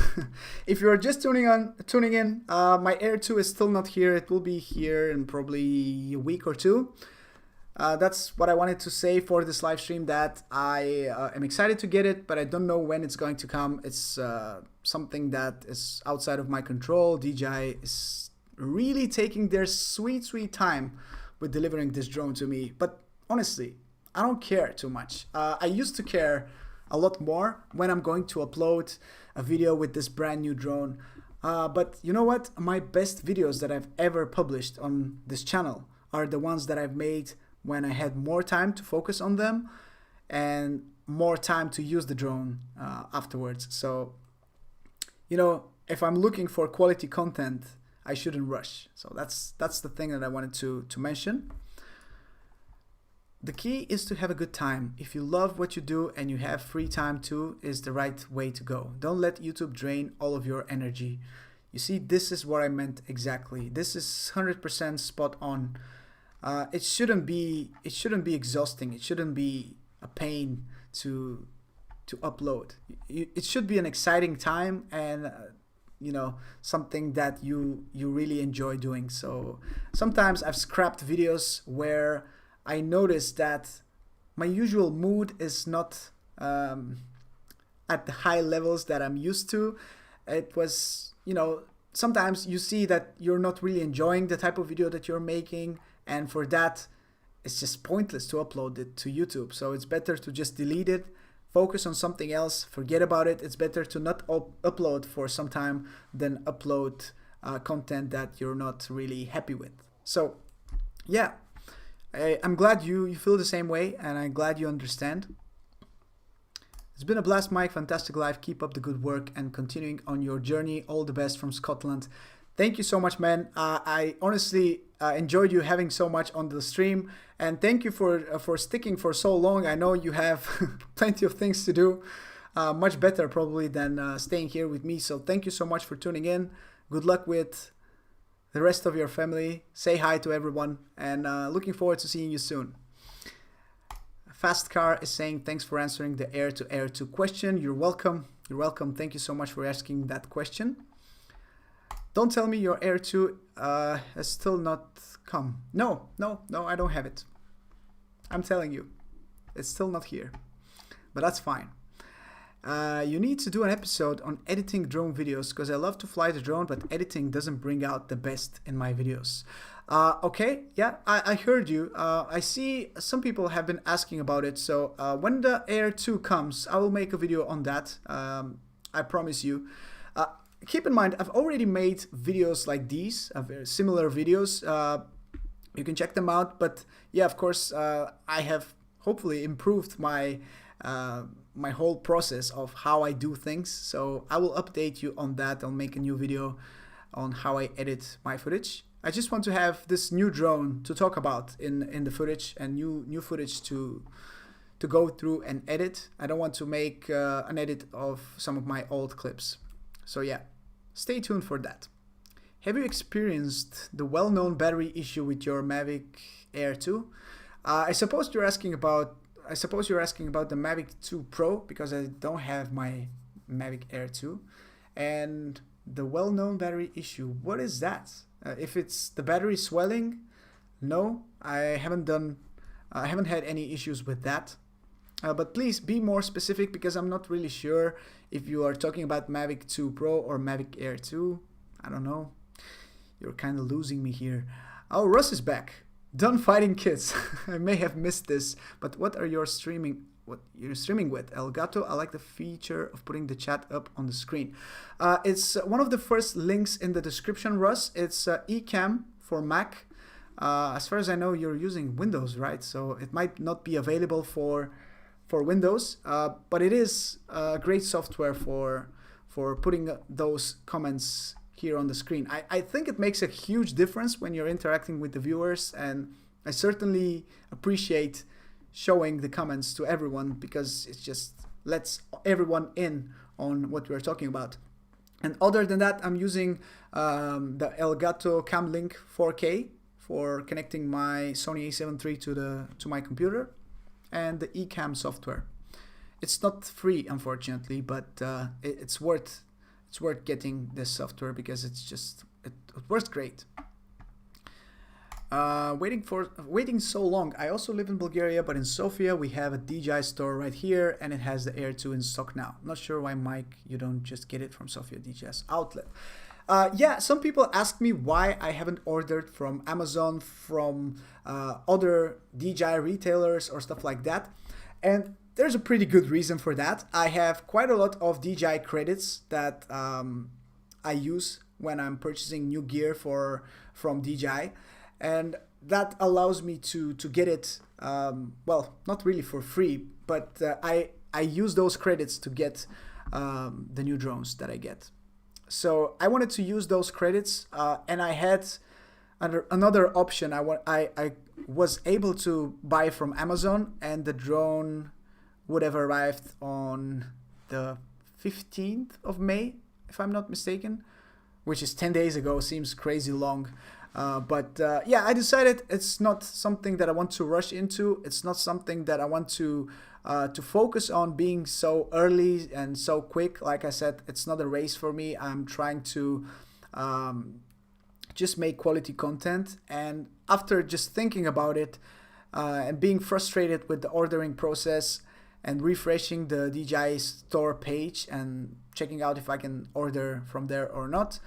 If you're just tuning in, my Air 2 is still not here. It will be here in probably a week or two. That's what I wanted to say for this live stream, that I am excited to get it, but I don't know when it's going to come. It's something that is outside of my control. DJI is really taking their sweet time with delivering this drone to me. But honestly, I don't care too much. I used to care a lot more when I'm going to upload a video with this brand new drone. But you know what? My best videos that I've ever published on this channel are the ones that I've made when I had more time to focus on them and more time to use the drone afterwards. So, if I'm looking for quality content, I shouldn't rush. So that's the thing that I wanted to mention. The key is to have a good time. If you love what you do and you have free time too, is the right way to go. Don't let YouTube drain all of your energy. You see, this is what I meant exactly. This is 100% spot on. It shouldn't be exhausting. It shouldn't be a pain to upload. It should be an exciting time, and something that you really enjoy doing. So sometimes I've scrapped videos where I noticed that my usual mood is not at the high levels that I'm used to. It was, sometimes you see that you're not really enjoying the type of video that you're making, and for that, it's just pointless to upload it to YouTube. So it's better to just delete it, focus on something else, forget about it. It's better to not upload for some time than upload content that you're not really happy with. So yeah, I'm glad you feel the same way, and I'm glad you understand. It's been a blast, Mike. Fantastic live. Keep up the good work and continuing on your journey. All the best from Scotland. Thank you so much, man. I honestly enjoyed you having so much on the stream, and thank you for sticking for so long. I know you have plenty of things to do, much better probably than staying here with me. So thank you so much for tuning in. Good luck with the rest of your family. Say hi to everyone, and looking forward to seeing you soon. Fast Car is saying thanks for answering the Air to Air 2 question. You're welcome. You're welcome. Thank you so much for asking that question. Don't tell me your Air 2 has still not come. No, I don't have it. I'm telling you, it's still not here, but that's fine. You need to do an episode on editing drone videos, because I love to fly the drone, but editing doesn't bring out the best in my videos. Okay, yeah, I heard you. I see some people have been asking about it. So when the Air 2 comes, I will make a video on that. I promise you. Keep in mind, I've already made videos like these, very similar videos. You can check them out. But yeah, of course, I have hopefully improved my my whole process of how I do things. So I will update you on that. I'll make a new video on how I edit my footage. I just want to have this new drone to talk about in the footage, and new footage to go through and edit. I don't want to make an edit of some of my old clips. So yeah, stay tuned for that. have you experienced the well-known battery issue with your Mavic Air 2? I suppose you're asking about the Mavic 2 Pro, because I don't have my Mavic Air 2. And the well-known battery issue, what is that? If it's the battery swelling, no, I haven't had any issues with that. But please be more specific, because I'm not really sure if you are talking about Mavic 2 Pro or Mavic Air 2. I don't know. You're kind of losing me here. Oh, Russ is back. Done fighting kids. I may have missed this, but what you're streaming with? Elgato, I like the feature of putting the chat up on the screen. It's one of the first links in the description, Russ. It's eCam for Mac. As far as I know, you're using Windows, right? So it might not be available for Windows, but it is great software for putting those comments here on the screen. I think it makes a huge difference when you're interacting with the viewers, and I certainly appreciate showing the comments to everyone, because it just lets everyone in on what we're talking about. And other than that, I'm using the Elgato Camlink 4K for connecting my Sony a7 III to my computer, and the eCam software. It's not free, unfortunately, but it's worth getting this software, because it works great. Waiting so long. I also live in Bulgaria, but in Sofia we have a DJI store right here, and it has the Air 2 in stock now. Not sure why, Mike, you don't just get it from Sofia DJI's outlet. Yeah, some people ask me why I haven't ordered from Amazon, from other DJI retailers or stuff like that. And there's a pretty good reason for that. I have quite a lot of DJI credits that I use when I'm purchasing new gear from DJI. And that allows me to get it, well, not really for free, but I use those credits to get the new drones that I get. So I wanted to use those credits, and I had another option. I was able to buy from Amazon, and the drone would have arrived on the 15th of May, if I'm not mistaken, which is 10 days ago. Seems crazy long. But yeah, I decided it's not something that I want to rush into. It's not something that I want to focus on being so early and so quick. Like I said, it's not a race for me. I'm trying to just make quality content. And after just thinking about it and being frustrated with the ordering process and refreshing the DJI store page and checking out if I can order from there or not,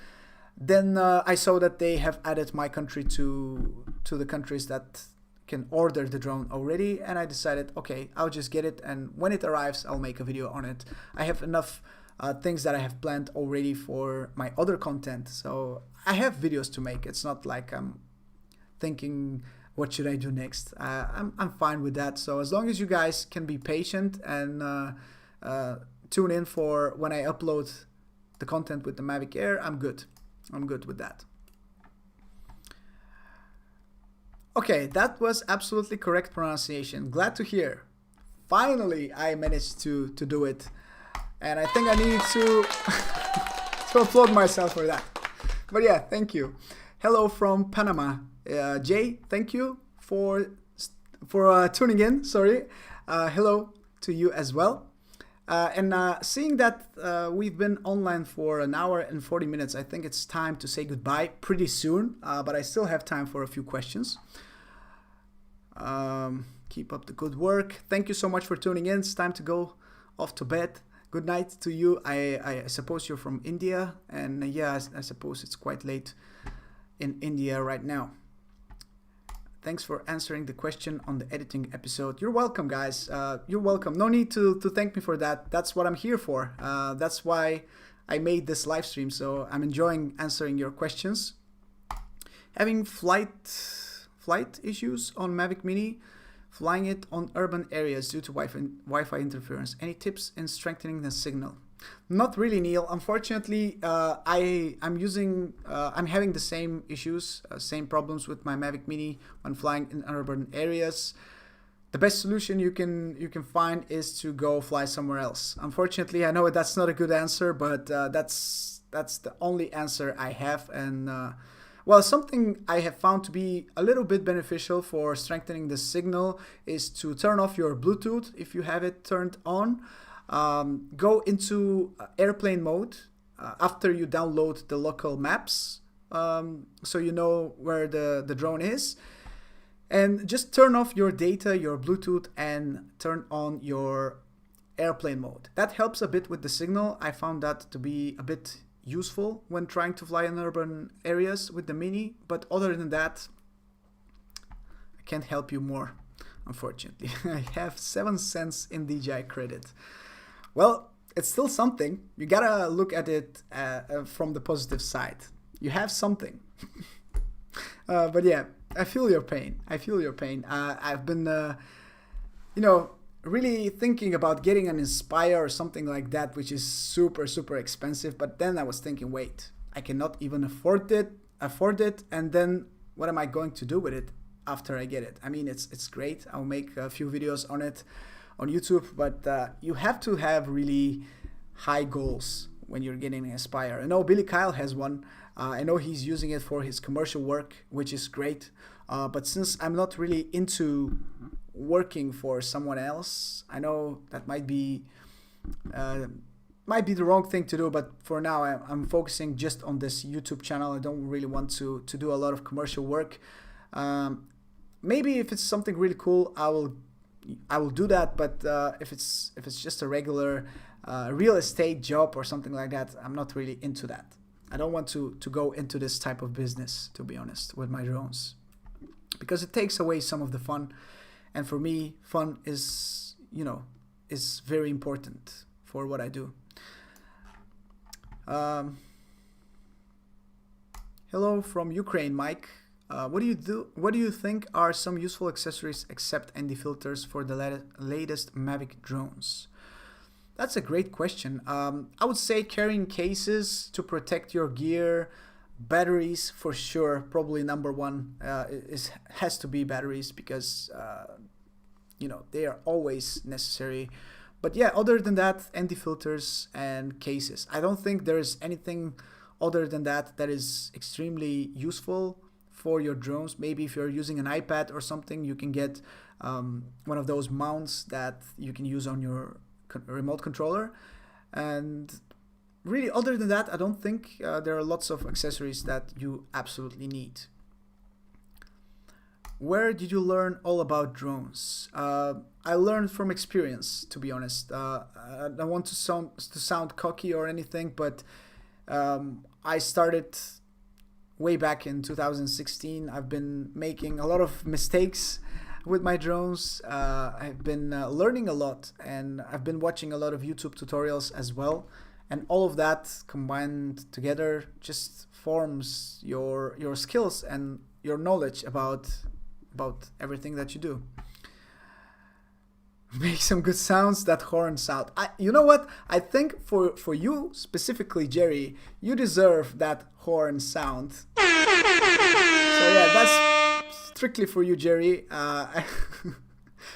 then I saw that they have added my country to the countries that can order the drone already, and I decided, okay, I'll just get it, and when it arrives, I'll make a video on it. I have enough things that I have planned already for my other content, so I have videos to make. It's not like I'm thinking, what should I do next? I'm fine with that. So as long as you guys can be patient and tune in for when I upload the content with the Mavic Air, I'm good. I'm good with that. Okay, that was absolutely correct pronunciation. Glad to hear. Finally, I managed to do it. And I think I need to, to applaud myself for that. But yeah, thank you. Hello from Panama. Jay, thank you for tuning in. Sorry. Hello to you as well. And seeing that we've been online for an hour and 40 minutes, I think it's time to say goodbye pretty soon. But I still have time for a few questions. Keep up the good work. Thank you so much for tuning in. It's time to go off to bed. Good night to you. I suppose you're from India. And yeah, I suppose it's quite late in India right now. Thanks for answering the question on the editing episode. You're welcome, guys. You're welcome. No need to thank me for that. That's what I'm here for. That's why I made this live stream. So I'm enjoying answering your questions. Having flight issues on Mavic Mini, flying it on urban areas due to Wi-Fi interference. Any tips in strengthening the signal? Not really, Neil. Unfortunately, I'm having the same issues, same problems with my Mavic Mini when flying in urban areas. The best solution you can find is to go fly somewhere else. Unfortunately, I know that's not a good answer, but that's That's the only answer I have. And well, something I have found to be a little bit beneficial for strengthening the signal is to turn off your Bluetooth if you have it turned on. Go into airplane mode after you download the local maps, so you know where the drone is. And just turn off your data, your Bluetooth, and turn on your airplane mode. That helps a bit with the signal. I found that to be a bit useful when trying to fly in urban areas with the Mini, but other than that, I can't help you more, unfortunately. I have 7 cents in DJI credit. Well, it's still something. You gotta look at it from the positive side. You have something. But yeah, I feel your pain. I feel your pain. I've been, you know, really thinking about getting an Inspire or something like that, which is super, super expensive. But then I was thinking, wait, I cannot even afford it. And then what am I going to do with it after I get it? I mean, it's great. I'll make a few videos on it on YouTube, but you have to have really high goals when you're getting an Inspire. I know Billy Kyle has one. I know he's using it for his commercial work, which is great. But since I'm not really into working for someone else, I know that might be the wrong thing to do, but for now I'm focusing just on this YouTube channel. I don't really want to do a lot of commercial work. Maybe if it's something really cool, I will do that, but if it's just a regular real estate job or something like that, I'm not really into that. I don't want to go into this type of business, to be honest, with my drones, because it takes away some of the fun. And for me, fun is, you know, is very important for what I do. Hello from Ukraine, Mike. What do you think are some useful accessories except ND filters for the latest Mavic drones? That's a great question. I would say carrying cases to protect your gear, batteries for sure. Probably number one has to be batteries, because you know, they are always necessary. But yeah, other than that, ND filters and cases. I don't think there is anything other than that that is extremely useful for your drones. Maybe if you're using an iPad or something, you can get one of those mounts that you can use on your remote controller. And really, other than that, I don't think there are lots of accessories that you absolutely need. Where did you learn all about drones? I learned from experience, to be honest. I don't want to sound cocky or anything, but I started way back in 2016. I've been making a lot of mistakes with my drones. I've been learning a lot, and I've been watching a lot of YouTube tutorials as well. And all of that combined together just forms your skills and your knowledge about everything that you do. Make some good sounds, that horn sound. You know what? I think for you specifically, Gerry, you deserve that horn sound. So yeah, that's strictly for you, Gerry.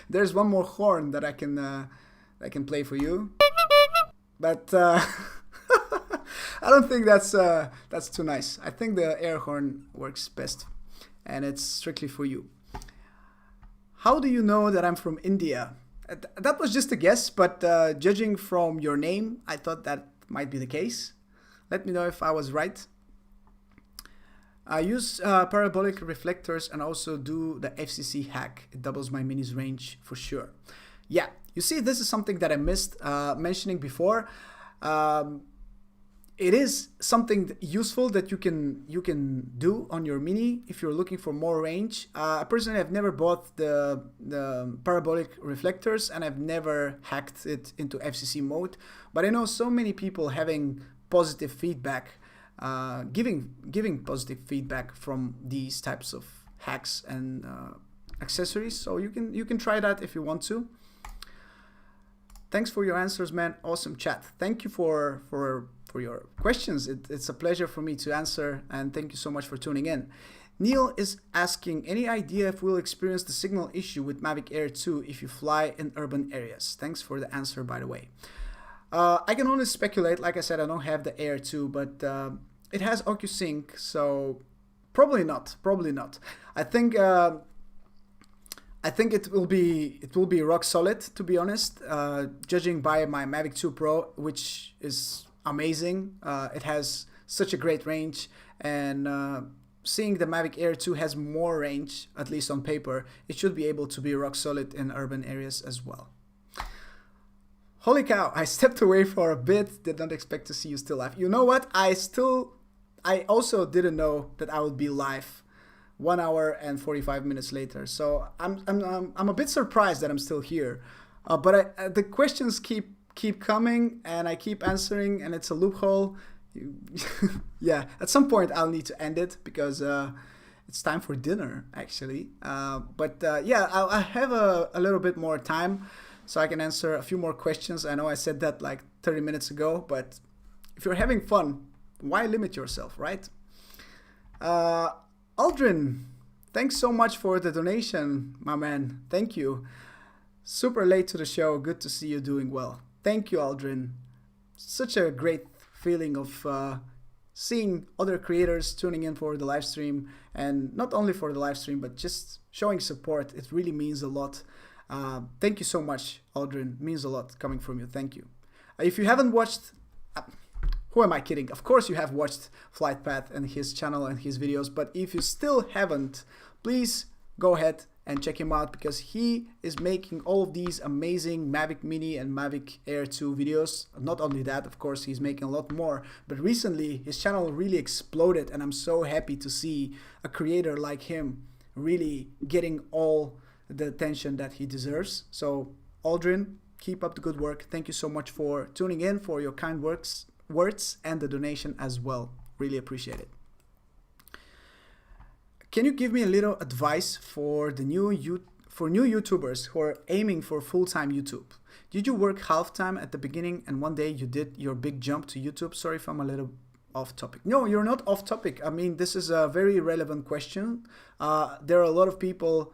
There's one more horn that I can play for you, but I don't think that's too nice. I think the air horn works best, and it's strictly for you. How do you know that I'm from India? That was just a guess, but judging from your name, I thought that might be the case. Let me know if I was right. I use parabolic reflectors and also do the FCC hack. It doubles my Mini's range for sure. Yeah, you see, this is something that I missed mentioning before. It is something useful that you can do on your Mini if you're looking for more range. Personally, I've never bought the parabolic reflectors, and I've never hacked it into FCC mode. But I know so many people having positive feedback, giving positive feedback from these types of hacks and accessories. So you can try that if you want to. Thanks for your answers, man. Awesome chat. Thank you for your questions. It's a pleasure for me to answer, and thank you so much for tuning in. Neil is asking, any idea if we'll experience the signal issue with Mavic Air 2 if you fly in urban areas? Thanks for the answer, by the way. I can only speculate. Like I said, I don't have the Air 2, but it has OcuSync, so probably not. Probably not. I think it will be rock solid, to be honest. Judging by my Mavic 2 Pro, which is amazing. It has such a great range, and seeing the Mavic Air 2 has more range, at least on paper, it should be able to be rock solid in urban areas as well. Holy cow, I stepped away for a bit, did not expect to see you still live. You know what? I also didn't know that I would be live 1 hour and 45 minutes later. So I'm a bit surprised that I'm still here. But the questions keep coming, and I keep answering, and it's a loophole. Yeah, at some point I'll need to end it because it's time for dinner, actually. Yeah, I have a little bit more time, so I can answer a few more questions. I know I said that like 30 minutes ago, but if you're having fun, why limit yourself, right? Aldrin, thanks so much for the donation, my man. Thank you. Super late to the show. Good to see you doing well. Thank you, Aldrin. Such a great feeling of seeing other creators tuning in for the live stream, and not only for the live stream, but just showing support. It really means a lot. Thank you so much, Aldrin. It means a lot coming from you. Thank you. If you haven't watched, who am I kidding? Of course you have watched Flight Path and his channel and his videos, but if you still haven't, please go ahead and check him out, because he is making all of these amazing Mavic Mini and Mavic Air 2 videos. Not only that, of course, he's making a lot more, but recently his channel really exploded, and I'm so happy to see a creator like him really getting all the attention that he deserves. So Aldrin, keep up the good work. Thank you so much for tuning in, for your kind words and the donation as well. Really appreciate it. Can you give me a little advice for the new YouTubers who are aiming for full-time YouTube? Did you work half-time at the beginning and one day you did your big jump to YouTube? Sorry if I'm a little off topic. No, you're not off topic. I mean, this is a very relevant question. There are a lot of people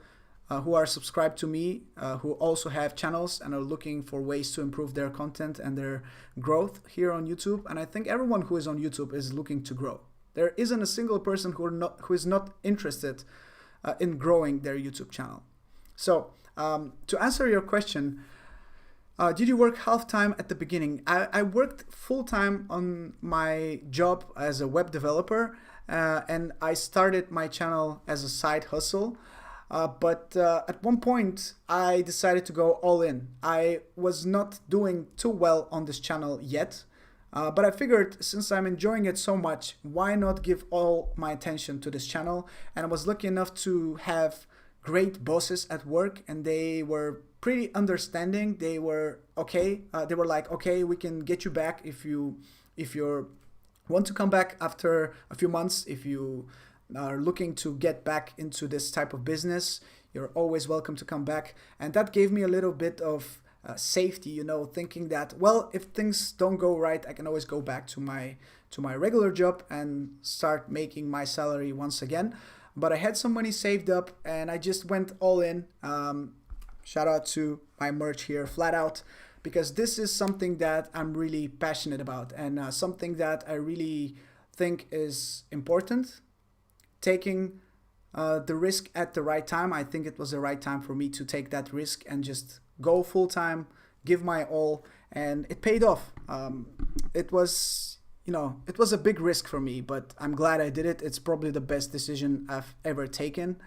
who are subscribed to me, who also have channels and are looking for ways to improve their content and their growth here on YouTube. And I think everyone who is on YouTube is looking to grow. There isn't a single person who is not interested in growing their YouTube channel. So to answer your question, did you work half-time at the beginning? I worked full-time on my job as a web developer, and I started my channel as a side hustle. But at one point, I decided to go all in. I was not doing too well on this channel yet. But I figured, since I'm enjoying it so much, why not give all my attention to this channel? And I was lucky enough to have great bosses at work, and they were pretty understanding. They were okay. They were like, okay, we can get you back if you want to come back after a few months. If you are looking to get back into this type of business, you're always welcome to come back. And that gave me a little bit of safety, you know, thinking that, well, if things don't go right, I can always go back to my regular job and start making my salary once again. But I had some money saved up, and I just went all in. Shout out to my merch here, Flat Out, because this is something that I'm really passionate about, and something that I really think is important. Taking the risk at the right time. I think it was the right time for me to take that risk and just go full-time, give my all, and it paid off. It was a big risk for me, but I'm glad I did it. It's probably the best decision I've ever taken,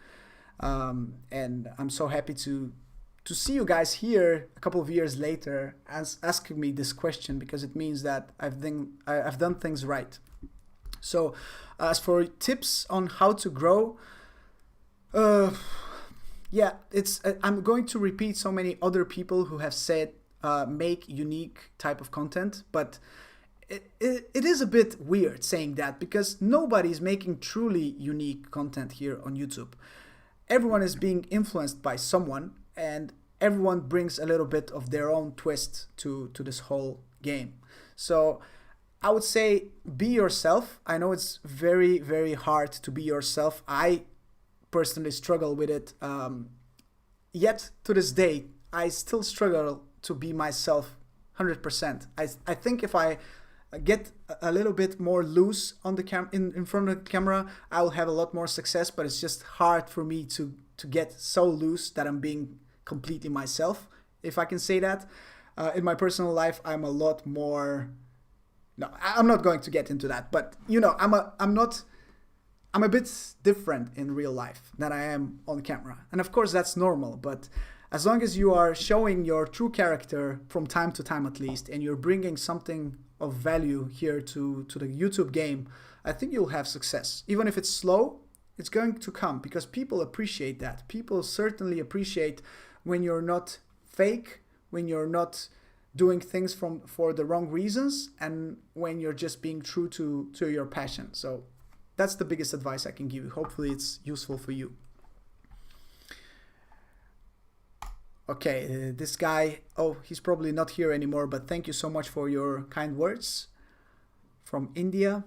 and I'm so happy to see you guys here a couple of years later asking me this question, because it means that I've done things right. So as for tips on how to grow, yeah, I'm going to repeat so many other people who have said make unique type of content, but it is a bit weird saying that, because nobody's making truly unique content here on YouTube. Everyone is being influenced by someone, and everyone brings a little bit of their own twist to this whole game. So I would say be yourself. I know it's very, very hard to be yourself. I personally struggle with it. Yet to this day, I still struggle to be myself 100%. I think if I get a little bit more loose on the in front of the camera, I will have a lot more success, but it's just hard for me to get so loose that I'm being completely myself, if I can say that. In my personal life, I'm a lot more... No, I'm not going to get into that, but you know, I'm a bit different in real life than I am on camera. And of course that's normal, but as long as you are showing your true character from time to time at least, and you're bringing something of value here to the YouTube game, I think you'll have success. Even if it's slow, it's going to come, because people appreciate that. People certainly appreciate when you're not fake, when you're not doing things for the wrong reasons, and when you're just being true to your passion. So that's the biggest advice I can give you. Hopefully it's useful for you. Okay, this guy, oh, he's probably not here anymore, but thank you so much for your kind words. From India,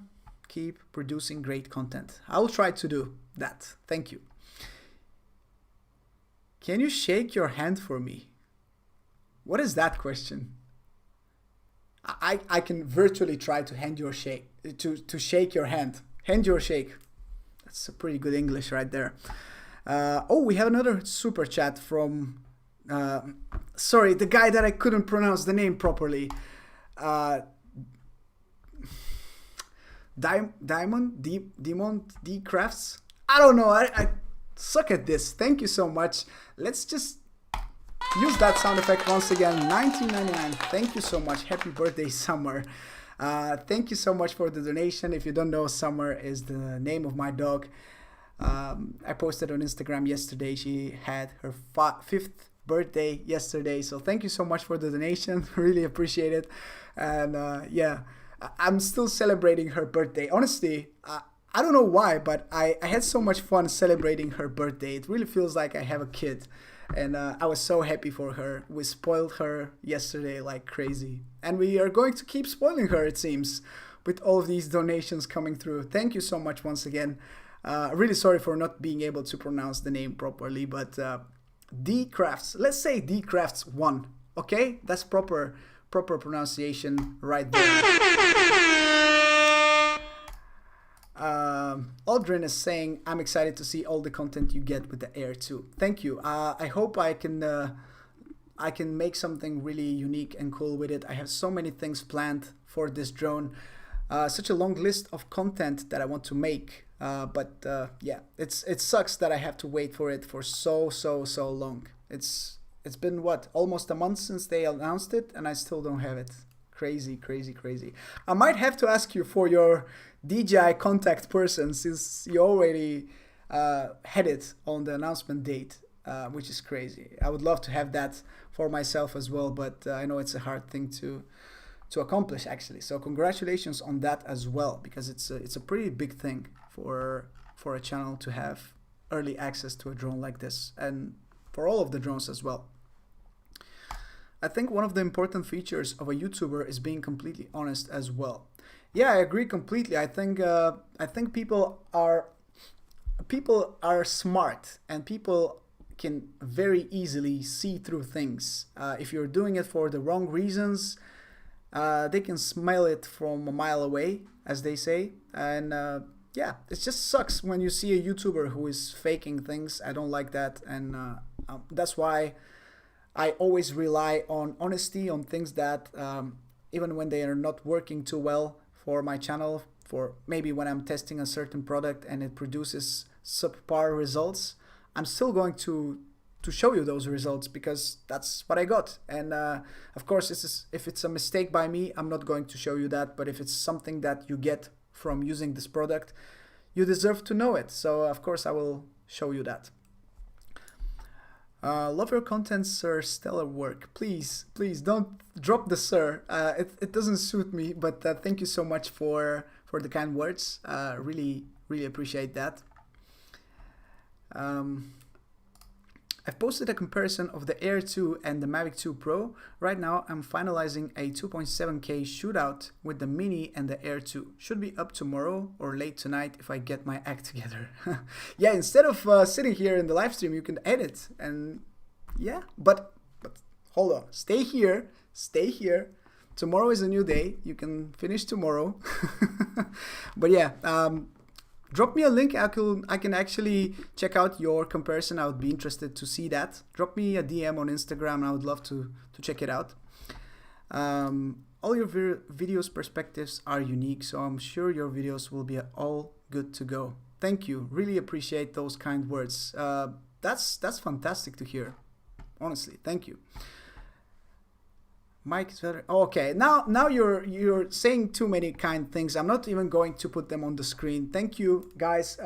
keep producing great content. I'll try to do that. Thank you. Can you shake your hand for me? What is that question? I can virtually try to shake your hand. Hand your shake. That's a pretty good English right there. Oh, we have another super chat from, sorry, the guy that I couldn't pronounce the name properly. Demon D Crafts. I don't know. I suck at this. Thank you so much. Let's just use that sound effect once again. 1999. Thank you so much. Happy birthday, Summer. Thank you so much for the donation. If you don't know, Summer is the name of my dog. I posted on Instagram yesterday. She had her 5th birthday yesterday. So thank you so much for the donation. Really appreciate it. And yeah, I'm still celebrating her birthday. Honestly, I don't know why, but I had so much fun celebrating her birthday. It really feels like I have a kid. And I was so happy for her. We spoiled her yesterday like crazy. And we are going to keep spoiling her, it seems, with all of these donations coming through. Thank you so much once again. Really sorry for not being able to pronounce the name properly, but D Crafts. Let's say D Crafts 1, okay? That's proper pronunciation right there. Aldrin is saying, I'm excited to see all the content you get with the Air 2. Thank you. I hope I can make something really unique and cool with it. I have so many things planned for this drone. Such a long list of content that I want to make. But yeah, it sucks that I have to wait for it for so long. It's been what, almost a month since they announced it, and I still don't have it. Crazy. I might have to ask you for your DJI contact person, since you already had it on the announcement date, which is crazy. I would love to have that for myself as well, but I know it's a hard thing to accomplish actually. So congratulations on that as well, because it's a pretty big thing for a channel to have early access to a drone like this, and for all of the drones as well. I think one of the important features of a YouTuber is being completely honest as well. Yeah, I agree completely. I think people are smart, and people can very easily see through things. If you're doing it for the wrong reasons, they can smell it from a mile away, as they say. And yeah, it just sucks when you see a YouTuber who is faking things. I don't like that, and that's why I always rely on honesty on things that even when they are not working too well for my channel, for maybe when I'm testing a certain product and it produces subpar results, I'm still going to show you those results, because that's what I got. And of course, if it's a mistake by me, I'm not going to show you that. But if it's something that you get from using this product, you deserve to know it. So of course I will show you that. Love your content, sir. Stellar work. Please don't drop the sir. It doesn't suit me, but thank you so much for the kind words. Really appreciate that. I've posted a comparison of the Air 2 and the Mavic 2 Pro. Right now I'm finalizing a 2.7K shootout with the Mini and the Air 2. Should be up tomorrow or late tonight if I get my act together. Yeah, instead of sitting here in the live stream, you can edit. And yeah, but hold on, stay here. tomorrow is a new day. You can finish tomorrow. But yeah, drop me a link. I can actually check out your comparison. I would be interested to see that. Drop me a DM on Instagram. I would love to check it out. All your videos perspectives are unique, so I'm sure your videos will be all good to go. Thank you. Really appreciate those kind words. That's fantastic to hear. Honestly, thank you. Mike is better. Okay, now you're saying too many kind things. I'm not even going to put them on the screen. Thank you, guys.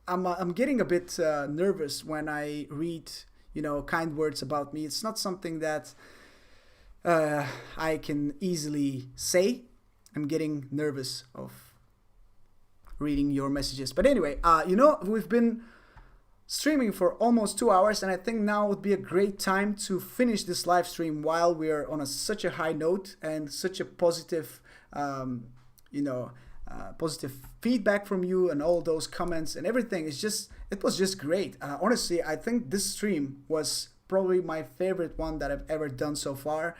I'm getting a bit nervous when I read, you know, kind words about me. It's not something that I can easily say. I'm getting nervous of reading your messages. But anyway, you know, we've been streaming for almost 2 hours, and I think now would be a great time to finish this live stream while we are on such a high note and such a positive, positive feedback from you and all those comments and everything. It was just great. Honestly, I think this stream was probably my favorite one that I've ever done so far.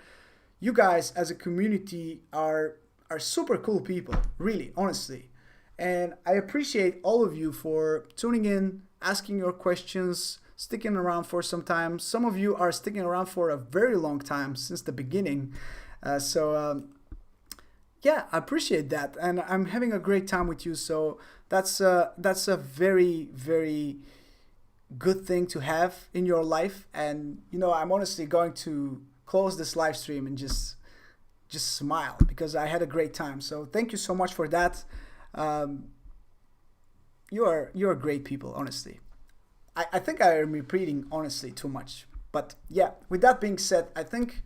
You guys as a community are super cool people, really, honestly. And I appreciate all of you for tuning in, asking your questions, sticking around for some time. Some of you are sticking around for a very long time, since the beginning. Yeah, I appreciate that, and I'm having a great time with you. So that's a very, very good thing to have in your life. And you know, I'm honestly going to close this live stream and just smile because I had a great time. So thank you so much for that. You're great people, honestly. I think I am repeating honestly too much. But yeah, with that being said, I think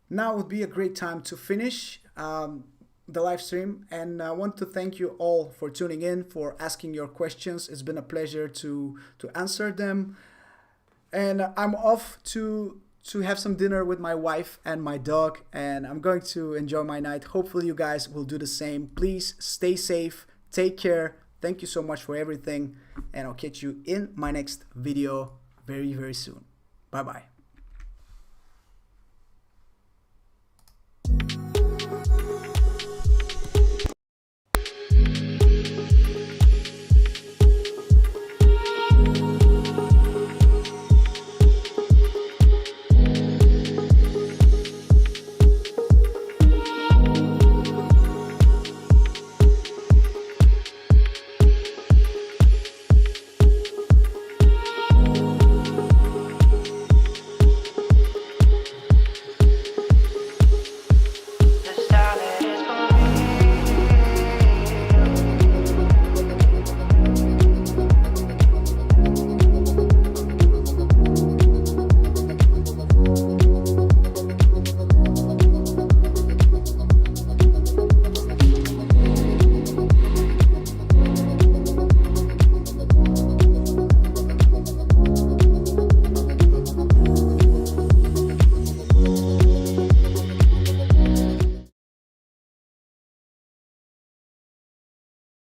now would be a great time to finish the live stream. And I want to thank you all for tuning in, for asking your questions. It's been a pleasure to answer them. And I'm off to have some dinner with my wife and my dog, and I'm going to enjoy my night. Hopefully you guys will do the same. Please stay safe, take care. Thank you so much for everything, and I'll catch you in my next video very, very soon. Bye bye.